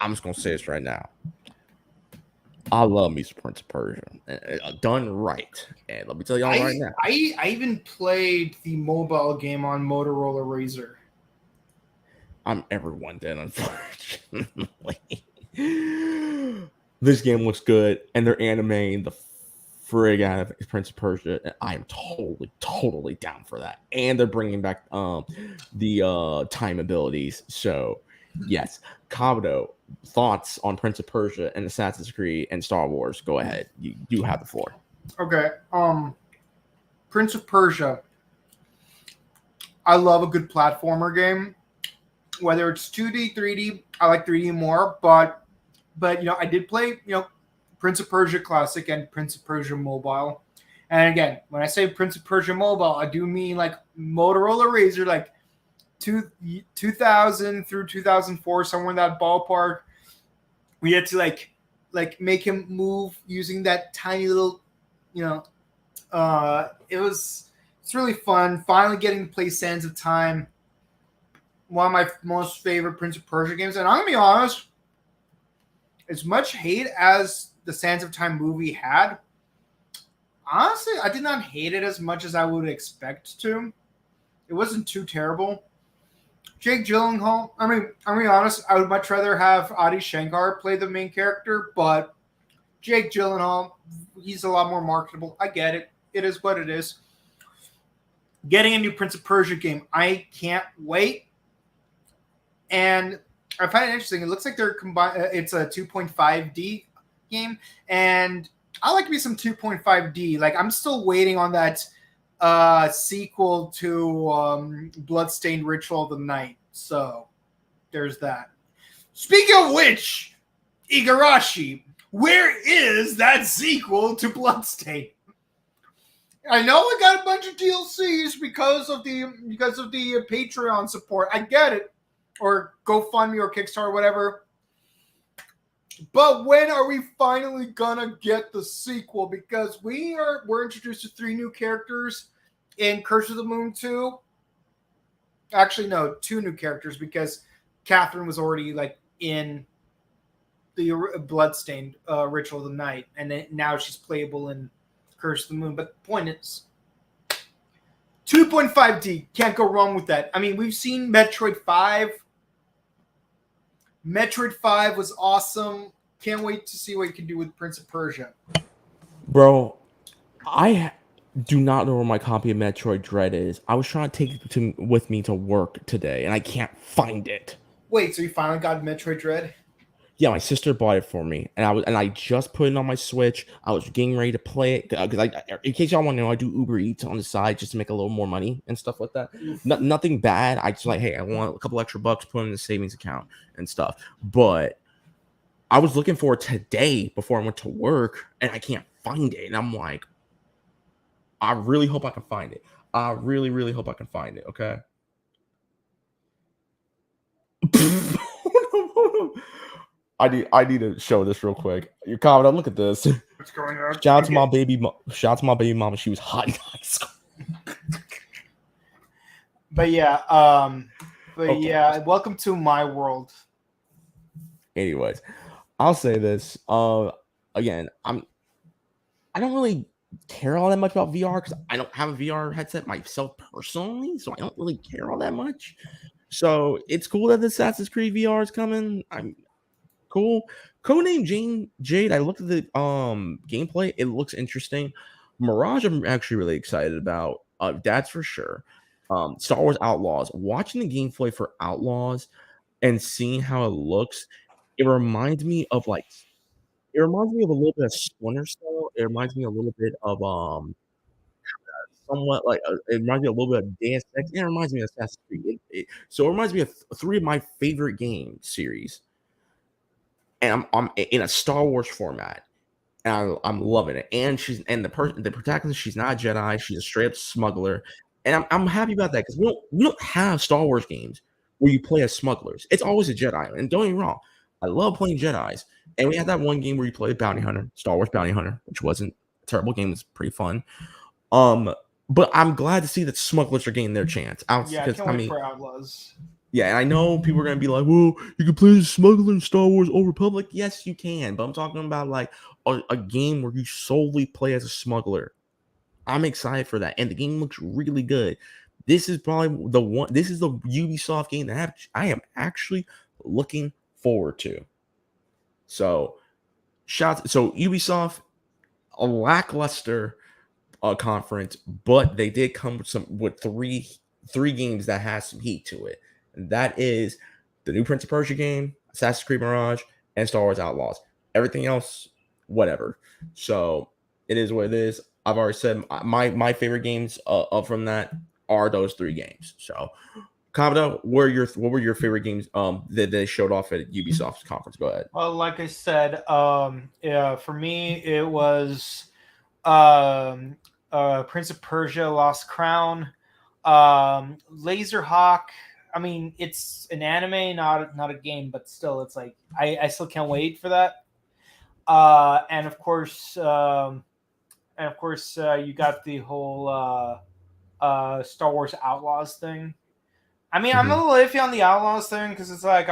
I'm just gonna say this right now. I love me some Prince of Persia, done right. And let me tell y'all right now. I even played the mobile game on Motorola Razr. I'm everyone then, unfortunately. This game looks good, and they're animating the frig out of Prince of Persia. And I am totally down for that. And they're bringing back the time abilities. So, yes, Kabuto, thoughts on Prince of Persia and Assassin's Creed and Star Wars? Go ahead. You do have the floor. Okay. Prince of Persia. I love a good platformer game. Whether it's 2D, 3D, I like 3D more, but I did play, Prince of Persia Classic and Prince of Persia Mobile. And again, when I say Prince of Persia Mobile, I do mean like Motorola Razr, like 2000 through 2004, somewhere in that ballpark. We had to like make him move using that tiny little, it's really fun. Finally getting to play Sands of Time. One of my most favorite Prince of Persia games. And I'm going to be honest, as much hate as the Sands of Time movie had, honestly, I did not hate it as much as I would expect to. It wasn't too terrible. Jake Gyllenhaal, I'm going to be honest, I would much rather have Adi Shankar play the main character, but Jake Gyllenhaal, he's a lot more marketable. I get it. It is what it is. Getting a new Prince of Persia game. I can't wait. And I find it interesting. It looks like they're combined. It's a 2.5D game, and I like me some 2.5D. Like I'm still waiting on that sequel to Bloodstained Ritual of the Night. So there's that. Speaking of which, Igarashi, where is that sequel to Bloodstained? I know we got a bunch of DLCs because of the Patreon support. I get it. Or GoFundMe or Kickstarter, or whatever. But when are we finally gonna get the sequel? Because we're introduced to 3 new characters in Curse of the Moon 2. Actually, no, 2 new characters because Catherine was already like in the Bloodstained Ritual of the Night, and then now she's playable in Curse of the Moon. But the point is, 2.5D, can't go wrong with that. I mean, we've seen Metroid 5. Metroid 5 was awesome. Can't wait to see what you can do with Prince of Persia. Bro, I do not know where my copy of Metroid Dread is. I was trying to take it with me to work today, and I can't find it. Wait, so you finally got Metroid Dread? Yeah, my sister bought it for me, and I just put it on my Switch. I was getting ready to play it because in case y'all want to know, I do Uber Eats on the side just to make a little more money and stuff like that. Nothing bad. I just hey, I want a couple extra bucks, put them in the savings account and stuff. But I was looking for it today before I went to work, and I can't find it. And I'm like, I really hope I can find it. I really, really hope I can find it. Okay. I need to show this real quick. Your comment. Look at this. What's going on? Shout out to my baby. Shout out to my baby mama. She was hot in high school. But yeah, welcome to my world. Anyways, I'll say this. Again, I don't really care all that much about VR because I don't have a VR headset myself personally, so I don't really care all that much. So it's cool that the Assassin's Creed VR is coming. I'm cool. Codename Jade. I looked at the gameplay. It looks interesting. Mirage, I'm actually really excited about. That's for sure. Star Wars Outlaws. Watching the gameplay for Outlaws and seeing how it looks, it reminds me of a little bit of Splinter Cell. It reminds me a little bit of somewhat like it reminds me a little bit of Deus Ex. And it reminds me of Assassin's Creed. So it reminds me of 3 of my favorite game series. And I'm in a Star Wars format, and I'm loving it. And the protagonist, she's not a Jedi, she's a straight up smuggler, and I'm happy about that because we don't have Star Wars games where you play as smugglers. It's always a Jedi, and don't get me wrong, I love playing Jedis. And we had that one game where you played Bounty Hunter, Star Wars Bounty Hunter, which wasn't a terrible game. It was pretty fun. But I'm glad to see that smugglers are getting their chance. Yeah, I can't wait for Outlaws. Yeah, and I know people are gonna be like, "Well, you can play as a smuggler in Star Wars Old Republic." Yes, you can, but I'm talking about like a game where you solely play as a smuggler. I'm excited for that, and the game looks really good. This is probably the one. This is the Ubisoft game that I am actually looking forward to. So, so Ubisoft, a lackluster conference, but they did come with three games that has some heat to it. And that is the new Prince of Persia game, Assassin's Creed Mirage, and Star Wars Outlaws. Everything else, whatever. So it is what it is. I've already said my favorite games from that are those three games. So, Kamada, what were your favorite games that they showed off at Ubisoft's conference? Go ahead. Well, like I said, yeah, for me it was Prince of Persia: Lost Crown, Laserhawk. I mean, it's an anime, not a game, but still, it's like I still can't wait for that. And of course, you got the whole Star Wars Outlaws thing. I mean, I'm a little iffy on the Outlaws thing because it's like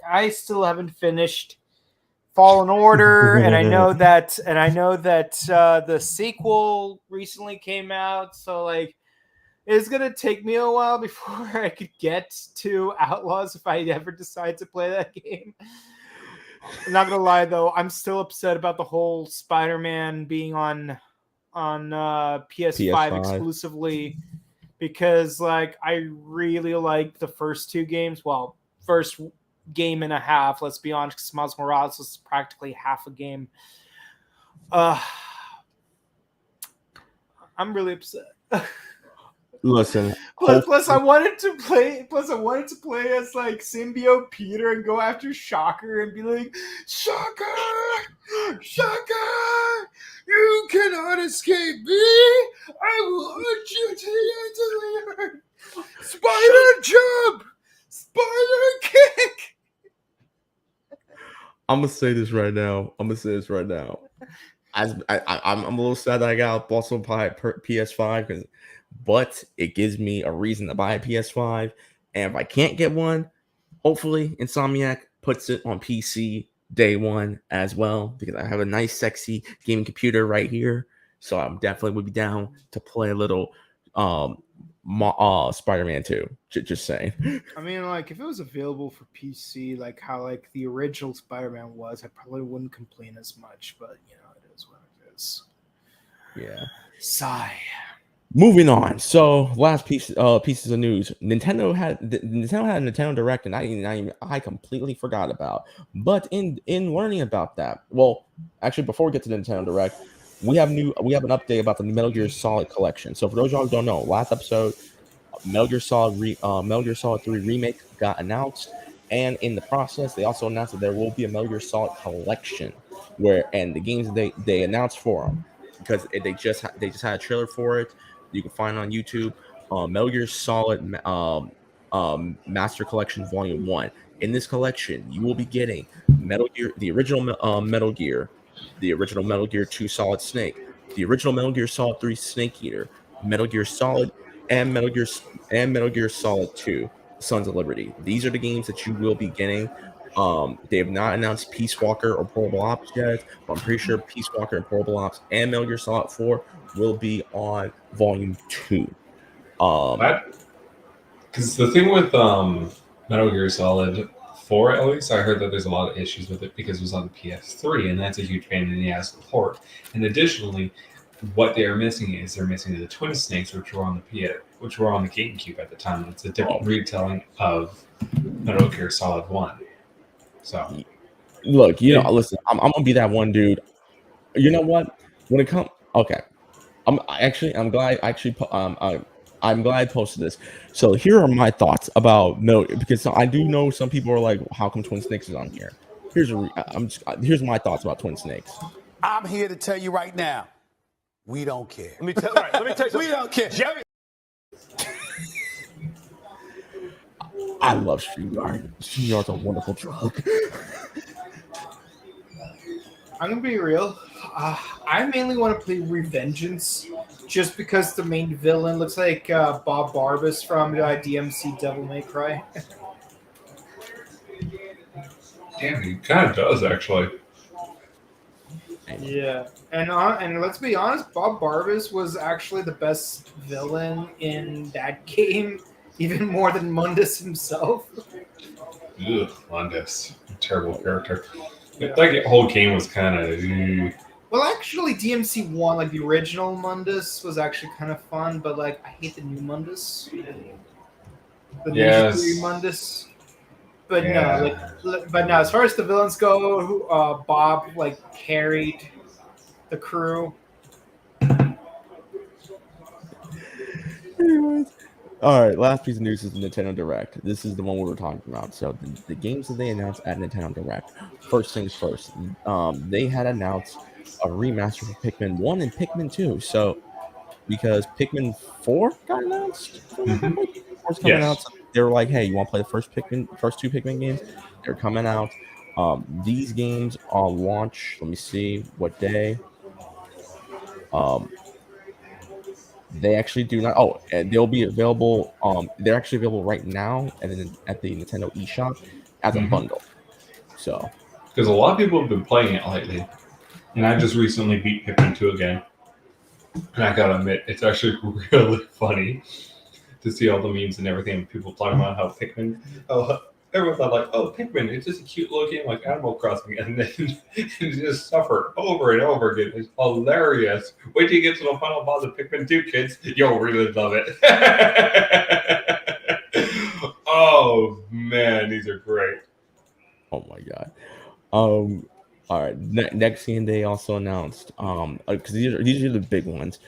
I still haven't finished Fallen Order, and I know that the sequel recently came out, so like it's gonna take me a while before I could get to Outlaws if I ever decide to play that game. I'm not gonna lie though, I'm still upset about the whole Spider-Man being on PS5 exclusively. Because like I really like the first two games. Well, first game and a half. Let's be honest, because Miles Morales was practically half a game. I'm really upset. Listen. Plus, I wanted to play as like symbiote Peter and go after Shocker and be like, Shocker, you cannot escape me. I will hunt you to the end of the earth. Spider jump, spider kick. I'm gonna say this right now. As I'm a little sad that I got also buy a PS5 but it gives me a reason to buy a PS5. And if I can't get one, hopefully Insomniac puts it on PC day one as well, because I have a nice, sexy gaming computer right here. So I'm definitely would be down to play a little Spider-Man 2. Just saying. I mean, like if it was available for PC, like how like the original Spider-Man was, I probably wouldn't complain as much. But you know, it is what it is. Yeah. Sigh. Moving on. So last pieces of news. Nintendo had a Nintendo Direct, and I completely forgot about. But in learning about that, well, actually, before we get to the Nintendo Direct, we have an update about the Metal Gear Solid collection. So for those of y'all who don't know, last episode, Metal Gear Solid 3 remake got announced, and in the process, they also announced that there will be a Metal Gear Solid collection and the games they announced for them, because they just had a trailer for it. You can find on YouTube, Metal Gear Solid Master Collection Volume 1. In this collection, you will be getting Metal Gear, the original Metal Gear, the original Metal Gear 2 Solid Snake, the original Metal Gear Solid 3 Snake Eater, Metal Gear Solid, and Metal Gear Solid 2 Sons of Liberty. These are the games that you will be getting. They have not announced Peace Walker or Portable Ops yet, but I'm pretty sure Peace Walker and Portable Ops and Metal Gear Solid 4 will be on Volume 2. Because the thing with Metal Gear Solid 4, at least, I heard that there's a lot of issues with it because it was on the PS3, and that's a huge pain in the ass to port. And additionally, what they are missing is they're missing the Twin Snakes, which were on the GameCube at the time. It's a different retelling of Metal Gear Solid 1. So, look, listen, I'm gonna be that one dude. You know what? When it comes, okay, I'm glad I posted this. So here are my thoughts about because I do know some people are like, how come Twin Snakes is on here? Here's my thoughts about Twin Snakes. I'm here to tell you right now, we don't care. Let me tell you, we don't care. I love StreamYard. StreamYard's a wonderful drug. I'm gonna be real. I mainly want to play Revengeance, just because the main villain looks like Bob Barbas from DMC Devil May Cry. Damn, he kind of does actually. Yeah, and let's be honest, Bob Barbas was actually the best villain in that game, even more than Mundus himself. Ugh, Mondes, terrible character. Yeah. That whole game was kind of. Well, actually, DMC One, like the original Mundus, was actually kind of fun, but like I hate the new Mundus, the Ninja Theory Yes. Mundus. But Yeah. but no. As far as the villains go, Bob like carried the crew. Anyways. All right, last piece of news is the Nintendo Direct. This is the one we were talking about. So the games that they announced at Nintendo Direct. First things first, they had announced a remaster for Pikmin 1 and Pikmin 2. So because Pikmin 4 got announced, if I remember Mhm. correctly, 4's coming out. Yes. So they were like, hey, you want to play the first two Pikmin games? They're coming out. These games on launch. Let me see what day. They actually do not. Oh, and they'll be available. They're actually available right now, and then at the Nintendo eShop as a Mhm. bundle. So Because a lot of people have been playing it lately, and I just recently beat Pikmin 2 again. And I gotta admit, it's actually really funny to see all the memes and everything. People talking about how Pikmin. Oh, everyone thought like, oh, Pikmin, it's just a cute little game like Animal Crossing, and then you just suffer over and over again. It's hilarious. Wait till you get to the final boss of Pikmin 2, kids. You'll really love it. Oh man, these are great. oh my god. All right. Next thing they also announced, because these are the big ones.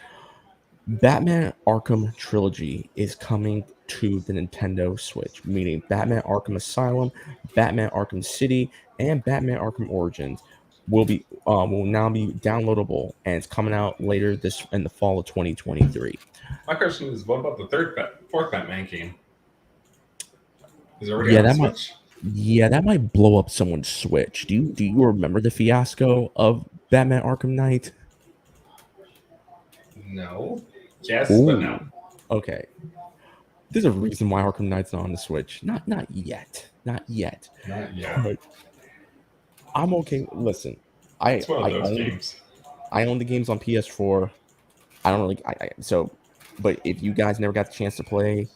Batman Arkham Trilogy is coming to the Nintendo Switch, meaning Batman Arkham Asylum, Batman Arkham City, and Batman Arkham Origins will now be downloadable, and it's coming out later this in the fall of 2023. My question is, what about the fourth Batman game? Is it already Yeah, on the that might Switch? that might blow up someone's Switch. Do you remember the fiasco of Batman Arkham Knight? No. Yes, but no. Ooh, okay. There's a reason why Arkham Knight's not on the Switch. Not yet. Not yet. Not yet. But I'm okay. Listen, It's one of those games. I own the games on PS4. I don't really but if you guys never got the chance to play,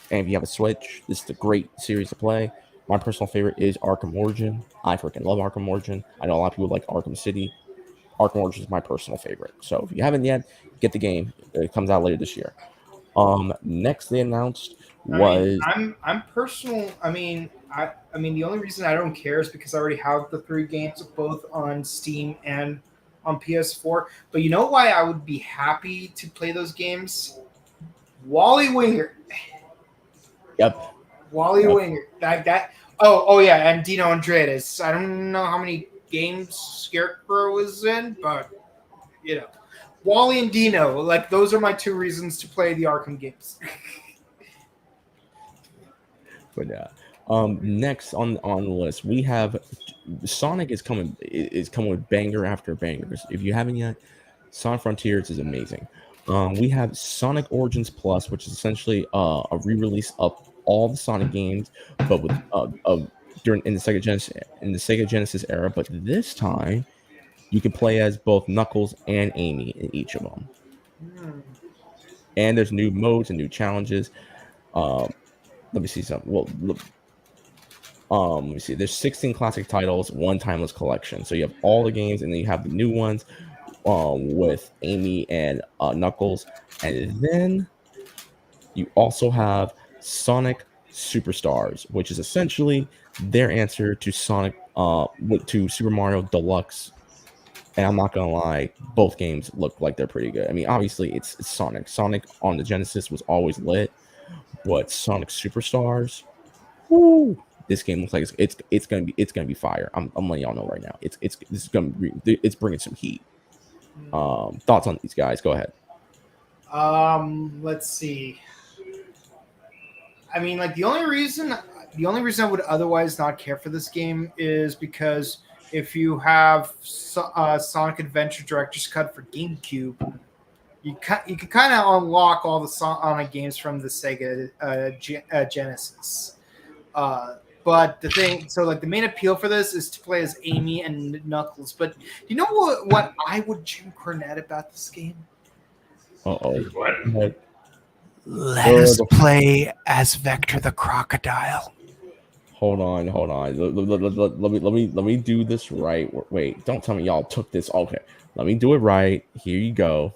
and if you have a Switch, this is a great series to play. My personal favorite is Arkham Origin. I freaking love Arkham Origin. I know a lot of people like Arkham City. Arkham Origin is my personal favorite. So if you haven't yet, get the game. It comes out later this year. Next they announced was I'm personal. I mean, the only reason I don't care is because I already have the three games both on Steam and on PS4. But you know why I would be happy to play those games? Wally Winger. yep. Wally Yep. Winger. That. Oh yeah, and Dino Andreades. I don't know how many games Scarecrow is in, but you know, Wally and Dino. Like those are my two reasons to play the Arkham games. But next on the list we have Sonic is coming with banger after bangers. If you haven't yet, Sonic Frontiers is amazing. We have Sonic Origins Plus, which is essentially a re-release of all the Sonic games, but with during in the Sega Genesis era. But this time, you can play as both Knuckles and Amy in each of them. And there's new modes and new challenges. Let me see something. Well, let me see. There's 16 classic titles, one timeless collection. So you have all the games, and then you have the new ones with Amy and Knuckles, and then you also have Sonic Superstars, which is essentially their answer to to Super Mario Deluxe. And I'm not gonna lie, both games look like they're pretty good. I mean, obviously it's Sonic. Sonic on the Genesis was always lit, but Sonic Superstars, whoo, this game looks like it's gonna be fire. I'm letting y'all know right now. It's bringing some heat. Thoughts on these guys? Go ahead. Let's see. I mean, like the only reason I would otherwise not care for this game is because if you have Sonic Adventure Director's Cut for GameCube, you can kind of unlock all the Sonic games from the Sega Genesis. But the thing, so like the main appeal for this is to play as Amy and Knuckles. But do you know what I would Jim Cornette about this game? What? Let us play as Vector the Crocodile. Hold on. Let me do this right. Wait, don't tell me y'all took this. Okay, let me do it right. Here you go.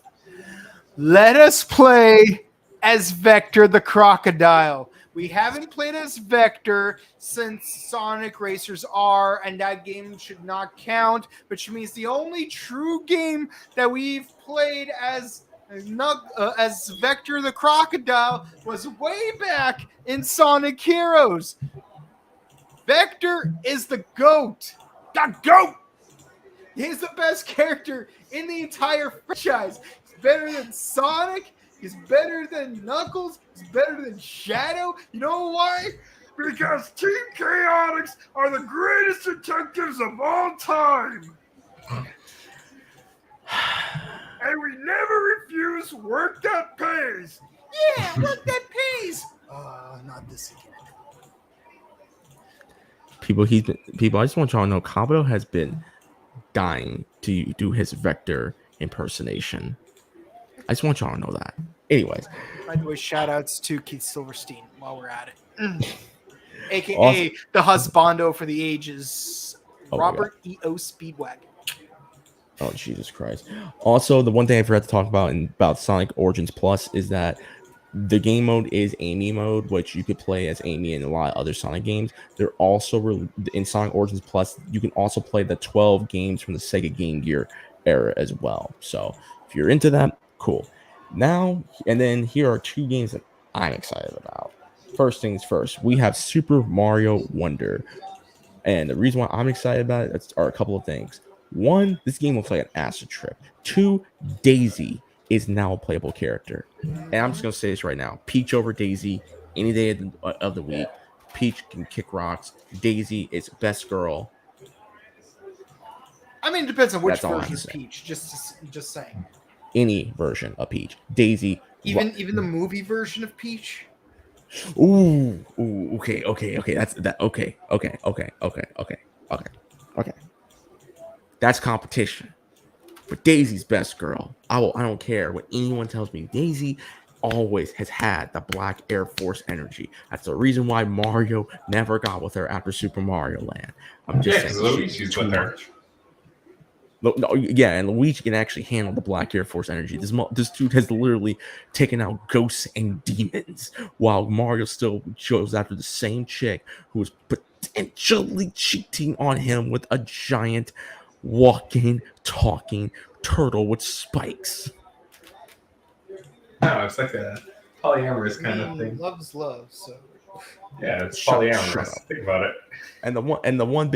Let us play as Vector the Crocodile. We haven't played as Vector since Sonic Racers R, and that game should not count, which means the only true game that we've played as Vector the Crocodile was way back in Sonic Heroes. Vector is the GOAT. The GOAT! He's the best character in the entire franchise. He's better than Sonic. He's better than Knuckles. He's better than Shadow. You know why? Because Team Chaotix are the greatest detectives of all time. And we never refuse work that pays. Yeah, work that pays. Not this again. People, I just want y'all to know, Kabuto has been dying to do his Vector impersonation. I just want y'all to know that. Anyways. By the way, shout outs to Keith Silverstein while we're at it. AKA the husbando for the ages, Robert E.O. Speedwagon. Oh, Jesus Christ. Also, the one thing I forgot to talk about Sonic Origins Plus is that the game mode is Amy mode, which you could play as Amy in a lot of other Sonic games. They're also in Sonic Origins Plus, you can also play the 12 games from the Sega Game Gear era as well. So if you're into that, cool. Now, and then here are two games that I'm excited about. First things first, we have Super Mario Wonder. And the reason why I'm excited about it are a couple of things. One, this game looks like an acid trip. Two, Daisy is now a playable character. And I'm just going to say this right now. Peach over Daisy any day of the week. Peach can kick rocks. Daisy is best girl. I mean, it depends on which version of Peach. Just saying. Any version of Peach. Daisy. Even the movie version of Peach? Ooh, okay. That's that. Okay. That's competition. But Daisy's best girl. I don't care what anyone tells me. Daisy always has had the Black Air Force energy. That's the reason why Mario never got with her after Super Mario Land. I'm just saying. Luigi's with her. No, yeah, and Luigi can actually handle the Black Air Force energy. This dude has literally taken out ghosts and demons, while Mario still goes after the same chick who was potentially cheating on him with a giant, walking, talking turtle with spikes. No, it's like a polyamorous kind of thing. Love is love, so yeah, it's polyamorous. Think about it. And the one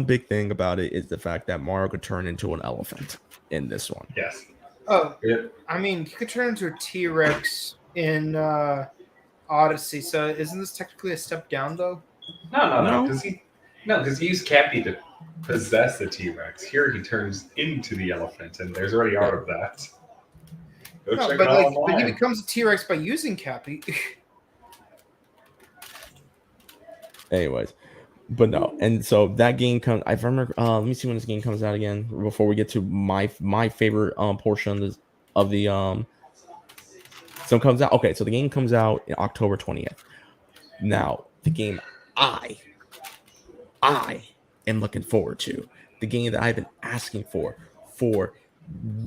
big thing about it is the fact that Mario could turn into an elephant in this one. Yes. Oh, yeah. I mean, he could turn into a T-Rex in Odyssey. So isn't this technically a step down, though? No, because he used Cappy to possess the T-Rex. Here he turns into the elephant, and there's already art of that. But he becomes a T-Rex by using Cappy. Anyways, but no, and so that game comes. I remember. Let me see when this game comes out again before we get to my favorite portion of the So it comes out. Okay, so the game comes out in October 20th. Now the game I am looking forward to, the game that I've been asking for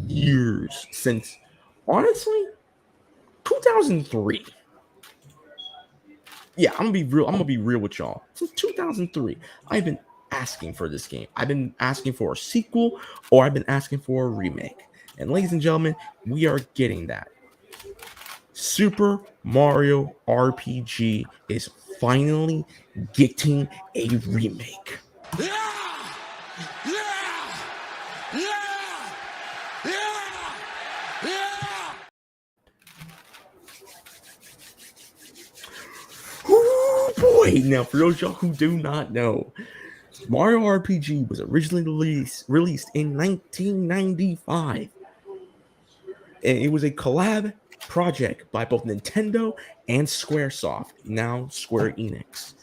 years, since honestly 2003. Yeah, I'm gonna be real with y'all. Since 2003, I've been asking for this game. I've been asking for a sequel, or I've been asking for a remake. And ladies and gentlemen, we are getting that. Super Mario RPG is finally getting a remake. Oh boy! Now, for those y'all who do not know, Mario RPG was originally released in 1995. And it was a collab project by both Nintendo and Squaresoft, now Square Enix.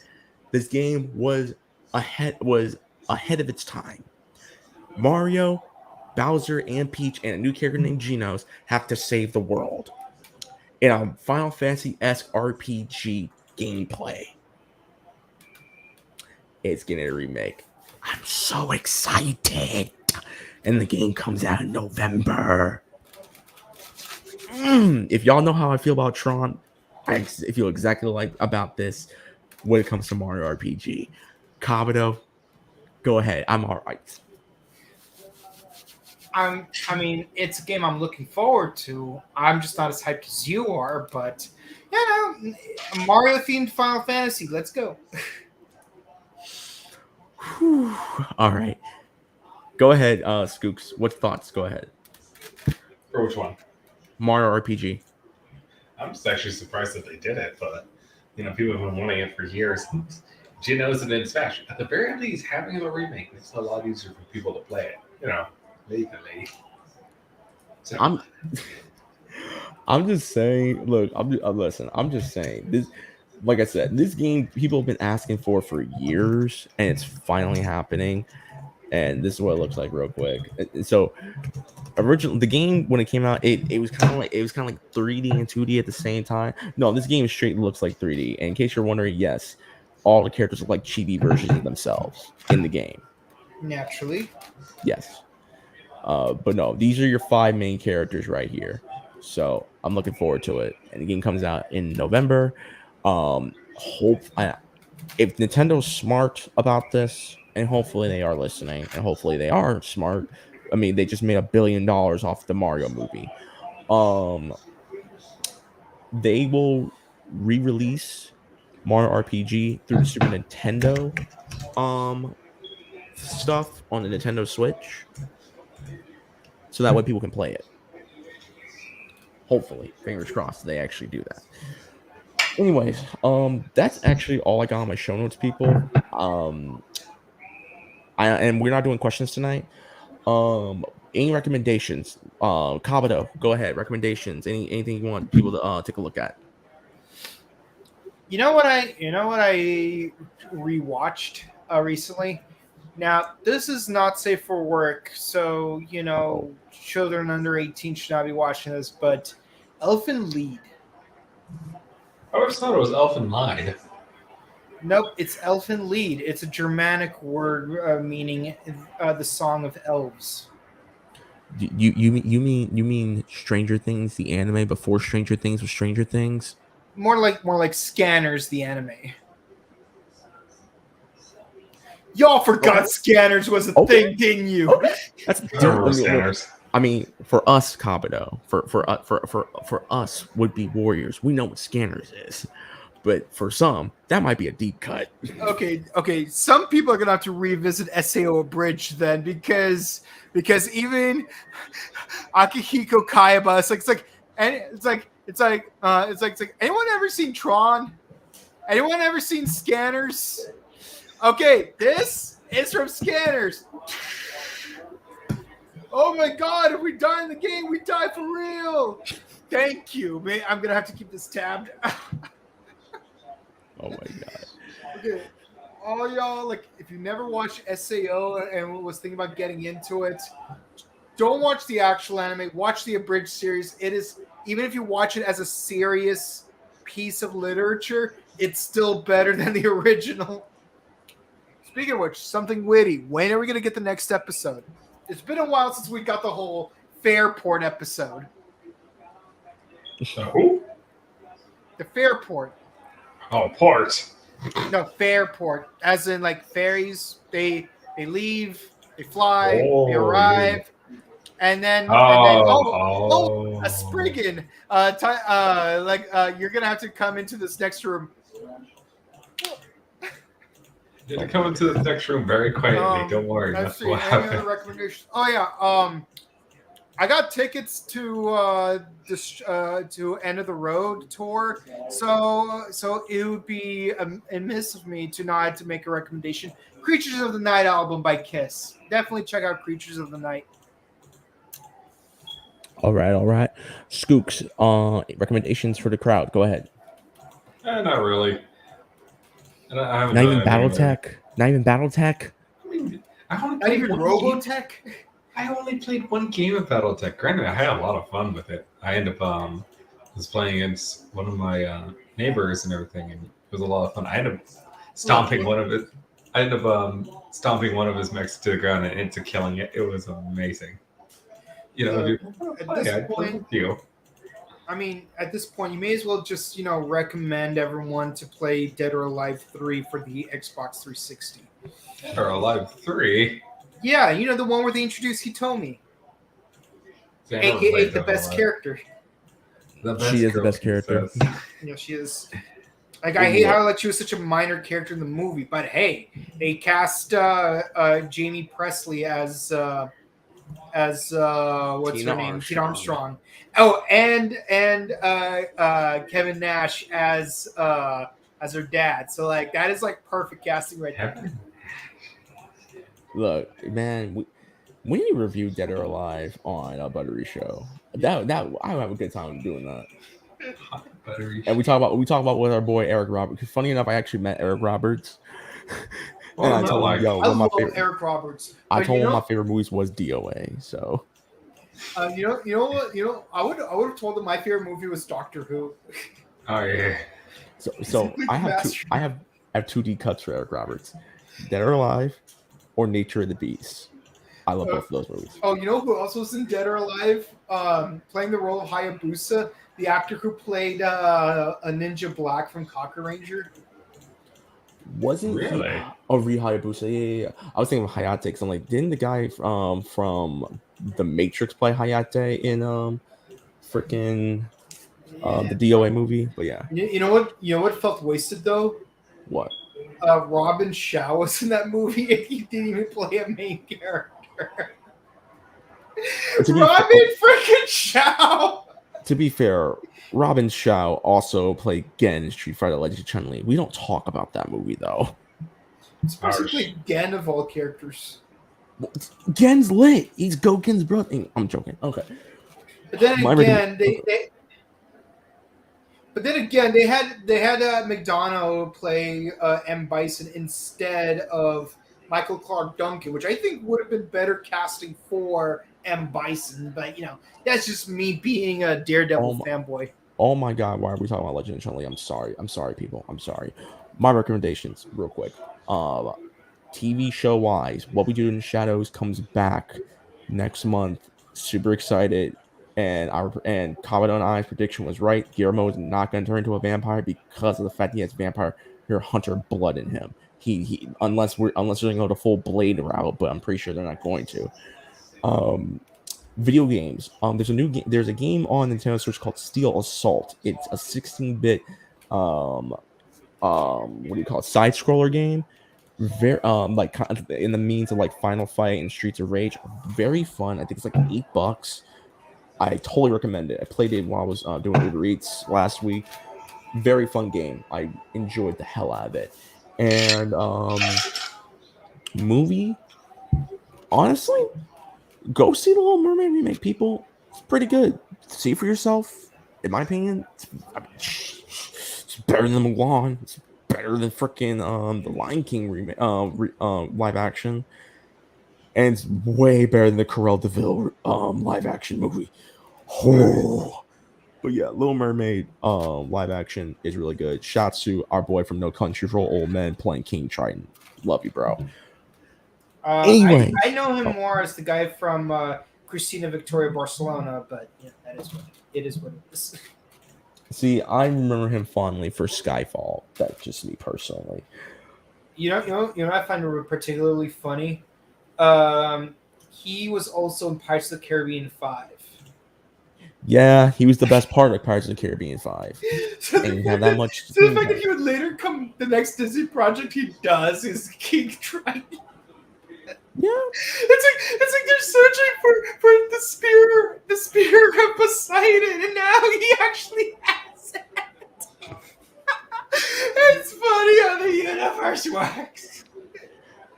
This game was ahead of its time. Mario, Bowser, and Peach, and a new character named Genos have to save the world in a Final Fantasy-esque RPG gameplay. It's getting a remake. I'm so excited. And the game comes out in November. If y'all know how I feel about Tron, I feel exactly like about this when it comes to Mario RPG. Kabuto, go ahead. I'm all right. I mean, it's a game I'm looking forward to. I'm just not as hyped as you are, but a Mario themed Final Fantasy. Let's go. Whew. All right. Go ahead, Skooks. What thoughts? Go ahead. For which one? Mario RPG. I'm just actually surprised that they did it, but people have been wanting it for years. Genos and in Smash. At the very least, having a remake makes it a lot easier for people to play it. Legally. So, I'm just saying. Look, listen. I'm just saying this. Like I said, this game people have been asking for years, and it's finally happening. And this is what it looks like, real quick. So, the game when it came out, it was kind of like 3D and 2D at the same time. No, this game straight looks like 3D. And in case you're wondering, yes, all the characters look like chibi versions of themselves in the game. Naturally. Yes. But no, these are your 5 main characters right here. So I'm looking forward to it. And the game comes out in November. If Nintendo's smart about this, and hopefully they are listening, and hopefully they are smart. I mean, they just made $1 billion off the Mario movie. They will re-release Mario RPG through the Super Nintendo stuff on the Nintendo Switch, so that way people can play it. Hopefully, fingers crossed, they actually do that. Anyways, that's actually all I got on my show notes, people. And we're not doing questions tonight. Any recommendations? Kabuto, go ahead. Recommendations. Anything you want people to take a look at? You know what I rewatched recently? Now, this is not safe for work, so children under 18 should not be watching this, but Elfen Lied. I always thought it was Elfen Lied. Nope, it's Elfen Lied. It's a Germanic word meaning the song of elves. You mean Stranger Things, the anime before Stranger Things was Stranger Things? More like Scanners, the anime. Y'all forgot Scanners was a thing, didn't you? That's Scanners. I mean, for us, Kabuto, for us would be warriors. We know what Scanners is. But for some, that might be a deep cut. Okay. Some people are gonna have to revisit SAO Abridged then, because even Akihiko Kaiba, it's like anyone ever seen Tron? Anyone ever seen Scanners? Okay, this is from Scanners. Oh my god, if we die in the game, we die for real. Thank you. I'm gonna have to keep this tabbed. Oh my god. Okay, all y'all, if you never watched SAO and was thinking about getting into it, don't watch the actual anime. Watch the abridged series. It is, even if you watch it as a serious piece of literature, it's still better than the original. Speaking of which, something witty. When are we going to get the next episode? It's been a while since we got the whole Fairport episode. Who? The Fairport. Oh, port. No, Fairport. As in, fairies, they leave, they fly, they arrive, and then a Spriggan. You're gonna have to come into this next room. You're gonna come into the next room very quietly. Don't worry. Let's That's see. what Any happened. other recommendations? Oh yeah. I got tickets to End of the Road tour, so it would be amiss of me to not to make a recommendation. Creatures of the Night album by Kiss. Definitely check out Creatures of the Night. All right. Skooks, recommendations for the crowd. Go ahead. Not really. I haven't Not done even anything there. BattleTech. Not even BattleTech. I mean, I only Not played even one game. Robotech. I only played one game of BattleTech. Granted, I had a lot of fun with it. I ended up was playing against one of my neighbors and everything, and it was a lot of fun. I ended up stomping one of it. I ended up stomping one of his mechs to the ground and into killing it. It was amazing. You know, Look, dude, at this I'd play point- with you. I mean, at this point, you may as well just, recommend everyone to play Dead or Alive 3 for the Xbox 360. Dead or Alive 3. Yeah, the one where they introduced Hitomi, See, I never aka played the Dead or best Alive. character. She is the best character. She is. Like, I hate how she was such a minor character in the movie, but hey, they cast Jamie Presley as what's Tina her name? Armstrong. Tina Armstrong. Oh, and Kevin Nash as her dad. So like that is like perfect casting right there. Look, man, we need to review Dead or Alive on a Buttery Show. That I would have a good time doing that. And we talk about with our boy Eric Roberts. Because funny enough, I actually met Eric Roberts. Well, and I told him, yo, I one of my love favorite. Eric Roberts. I But told him one of my favorite movies was DOA. So you know what? I would have told him my favorite movie was Doctor Who. Oh yeah. So I have two deep cuts for Eric Roberts: Dead or Alive or Nature of the Beast. I love both of those movies. Oh, you know who else was in Dead or Alive? Playing the role of Hayabusa, the actor who played a Ninja Black from Cocker Ranger. Wasn't Really? Ryu Hayabusa? Yeah. I was thinking of Hayate because I'm like, didn't the guy from The Matrix play Hayate in freaking the DOA movie? But yeah. You know what felt wasted though? What? Robin Shaw was in that movie and he didn't even play a main character. Robin freaking Shaw! To be fair, Robin Shaw also played Gen in Street Fighter Legends of Chun-Li. We don't talk about that movie though. It's basically Gen of all characters. Gen's lit. He's Goken's brother. I'm joking. Okay. But then again, they had McDonough play M. Bison instead of Michael Clark Duncan, which I think would have been better casting for M. Bison. But that's just me being a Daredevil fanboy. Oh my god, why are we talking about Legend of Chun-Li? I'm sorry, people. I'm sorry. My recommendations, real quick. TV show wise, What We Do in the Shadows comes back next month. Super excited. And Kavado and I's prediction was right. Guillermo is not going to turn into a vampire because of the fact he has vampire hunter blood in him. He unless they're going to go the full Blade route, but I'm pretty sure they're not going to. Video games. There's a game on Nintendo Switch called Steel Assault. It's a 16-bit side scroller game. Very like in the means of like Final Fight and Streets of Rage. Very fun. I think it's like $8. I totally recommend it. I played it while I was doing Uber Eats last week. Very fun game. I enjoyed the hell out of it. And movie, honestly, go see the Little Mermaid remake, people. It's pretty good. See for yourself. In my opinion, it's better than Mulan. It's better than freaking the Lion King remake, live action. And it's way better than the Cruella de Vil live action movie. Oh. But yeah, Little Mermaid live action is really good. Shatsu, our boy from No Country for Old Men, playing King Triton. Love you, bro. Anyway, I know him more as the guy from Christina Victoria Barcelona, but that is what it is. See, I remember him fondly for Skyfall. That's just me personally. You know, I find it particularly funny. He was also in Pirates of the Caribbean 5. Yeah, he was the best part of Pirates of the Caribbean 5. So and have that much. So the fact that he would later come, the next Disney project he does is King Triton. Yeah, it's like they're searching for the spear of Poseidon, and now he actually has it. It's funny how the universe works.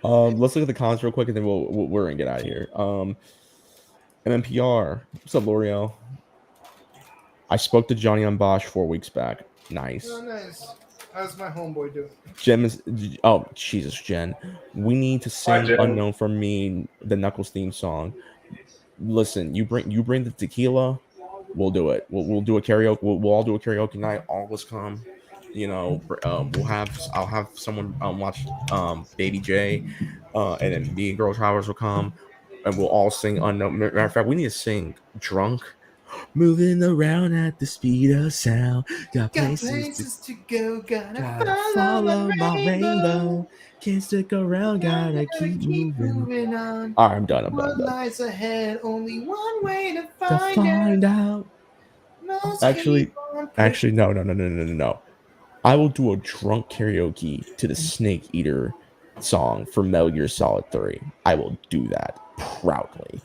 Let's look at the comments real quick, and then we're gonna get out of here. MMPR, what's up, L'Oreal? I spoke to Johnny on Bosch 4 weeks back. Nice. Oh, nice. How's my homeboy doing? Jen is. Oh, Jesus, Jen. We need to Hi, sing Jen. "Unknown" from Me, the Knuckles theme song. Listen, you bring the tequila. We'll do it. We'll do a karaoke. We'll all do a karaoke night. All of us come. You know, I'll have someone watch Baby J, and then me and Girl Towers will come, and we'll all sing "Unknown." Matter of fact, we need to sing "Drunk." Moving around at the speed of sound. Got places to go, gotta follow my rainbow. Can't stick around, gotta keep moving. on. All right, I'm done. I'm What done. lies ahead? Only one way to To find out. Most Actually, keep on pushing. no. I will do a drunk karaoke to the Snake Eater song for Metal Gear Solid 3. I will do that proudly.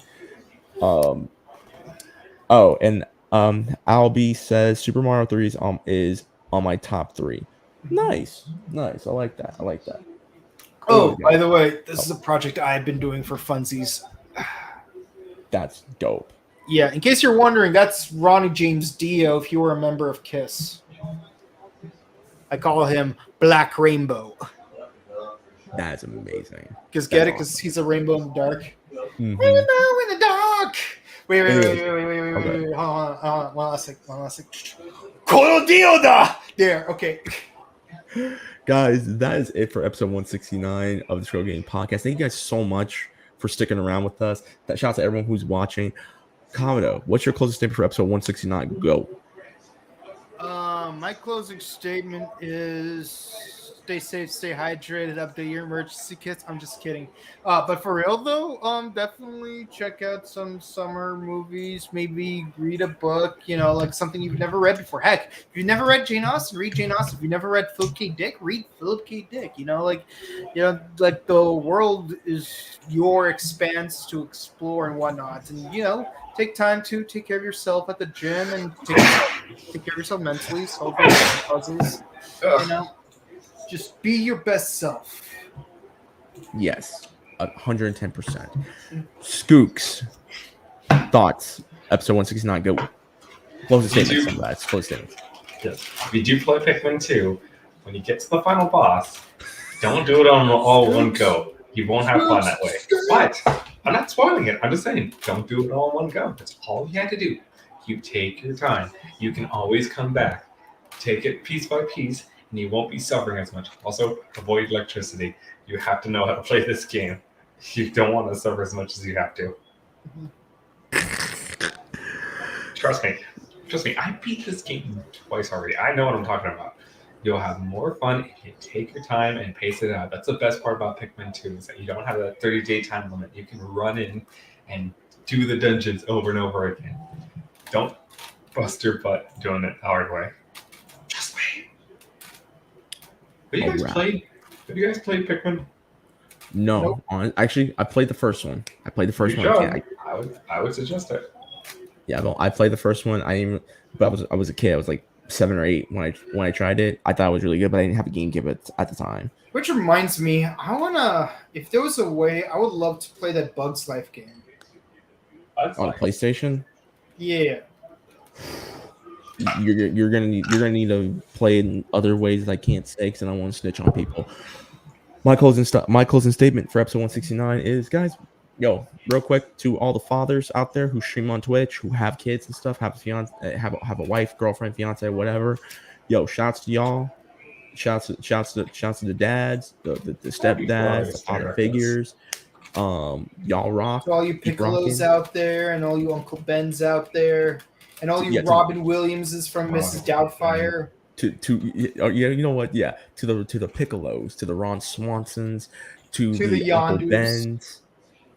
Oh, and Albie says Super Mario 3 is on my top 3. Nice. I like that. Oh, by the way, this is a project I've been doing for funsies. That's dope. Yeah, in case you're wondering, that's Ronnie James Dio if you were a member of KISS. I call him Black Rainbow. That's amazing. Because get it? Because he's a rainbow in the dark. Mhm. Rainbow in the dark! Wait. Okay. Hold on. One last sec. Koyo Dioda! There, okay. Guys, that is it for episode 169 of the Scroll Game Podcast. Thank you guys so much for sticking around with us. Shout out to everyone who's watching. Kamado, what's your closing statement for episode 169? Go. My closing statement is stay safe, stay hydrated, update your emergency kits. I'm just kidding. But for real though, definitely check out some summer movies, maybe read a book, like something you've never read before. Heck, if you've never read Jane Austen, read Jane Austen. If you've never read Philip K. Dick, read Philip K. Dick. Like the world is your expanse to explore and whatnot. And take time to take care of yourself at the gym and take care of yourself mentally, solve your puzzles. Just be your best self. Yes, 110%. Skooks, thoughts, episode 169. Go. Closing statements. Some guys. Closing statements. Yes. If you do play Pikmin 2, when you get to the final boss, don't do it on all one go. You won't have fun that way. But I'm not spoiling it. I'm just saying, don't do it all in one go. That's all you had to do. You take your time. You can always come back. Take it piece by piece, and you won't be suffering as much. Also, avoid electricity. You have to know how to play this game. You don't want to suffer as much as you have to. Trust me, I beat this game twice already. I know what I'm talking about. You'll have more fun if you take your time and pace it out. That's the best part about Pikmin 2 is that you don't have a 30-day time limit. You can run in and do the dungeons over and over again. Don't bust your butt doing it the hard way. Just wait. Have you guys played Pikmin? No, Nope. Actually, I played the first one. I would suggest it. Yeah, well, I played the first one. But I was a kid. I was like 7 or 8 when I tried it. I thought it was really good, but I didn't have a GameCube at the time. Which reminds me, if there was a way, I would love to play that Bugs Life game. On PlayStation? Yeah. You're gonna need to play in other ways that I can't say because I don't want to snitch on people. My closing statement for episode 169 is, guys, real quick to all the fathers out there who stream on Twitch, who have kids and stuff, have a fiance, have a wife, girlfriend, fiance, whatever. Shouts to y'all. Shouts to the dads, the stepdads, the father figures. Y'all rock. To all you Piccolos out there, and all you Uncle Bens out there, and all you Robin Williamses from Mrs. Doubtfire. You know what? Yeah, to the Piccolos, to the Ron Swansons, to the Uncle Bens,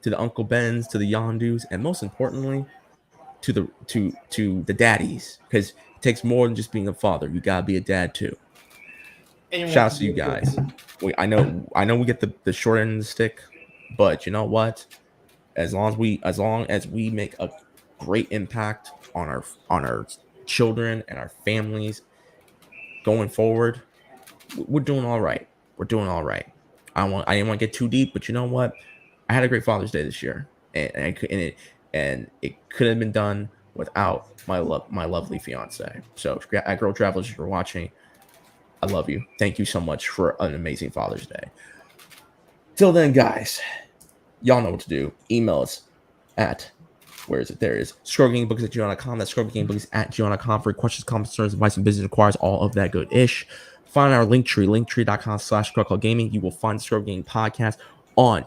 to the Uncle Bens, to the Yondus, and most importantly, to the daddies, because it takes more than just being a father. You gotta be a dad too. Shouts to you guys. I know we get the short end of the stick, but you know what? As long as we make a great impact on our children and our families going forward, we're doing all right. I didn't want to get too deep, but you know what? I had a great Father's Day this year, and it could have been done without my lovely fiance. So, at Girl Travelers, if you're watching, I love you. Thank you so much for an amazing Father's Day. Till then, guys, y'all know what to do. Email us at, where is it? There it is. ScrubGamingBooks@gmail.com. That's ScrubGamingBooks@gmail.com for questions, comments, concerns, advice, and business requires all of that good ish. Find our Linktree, linktree.com/ScrubClub you will find the Scrub Gaming Podcast on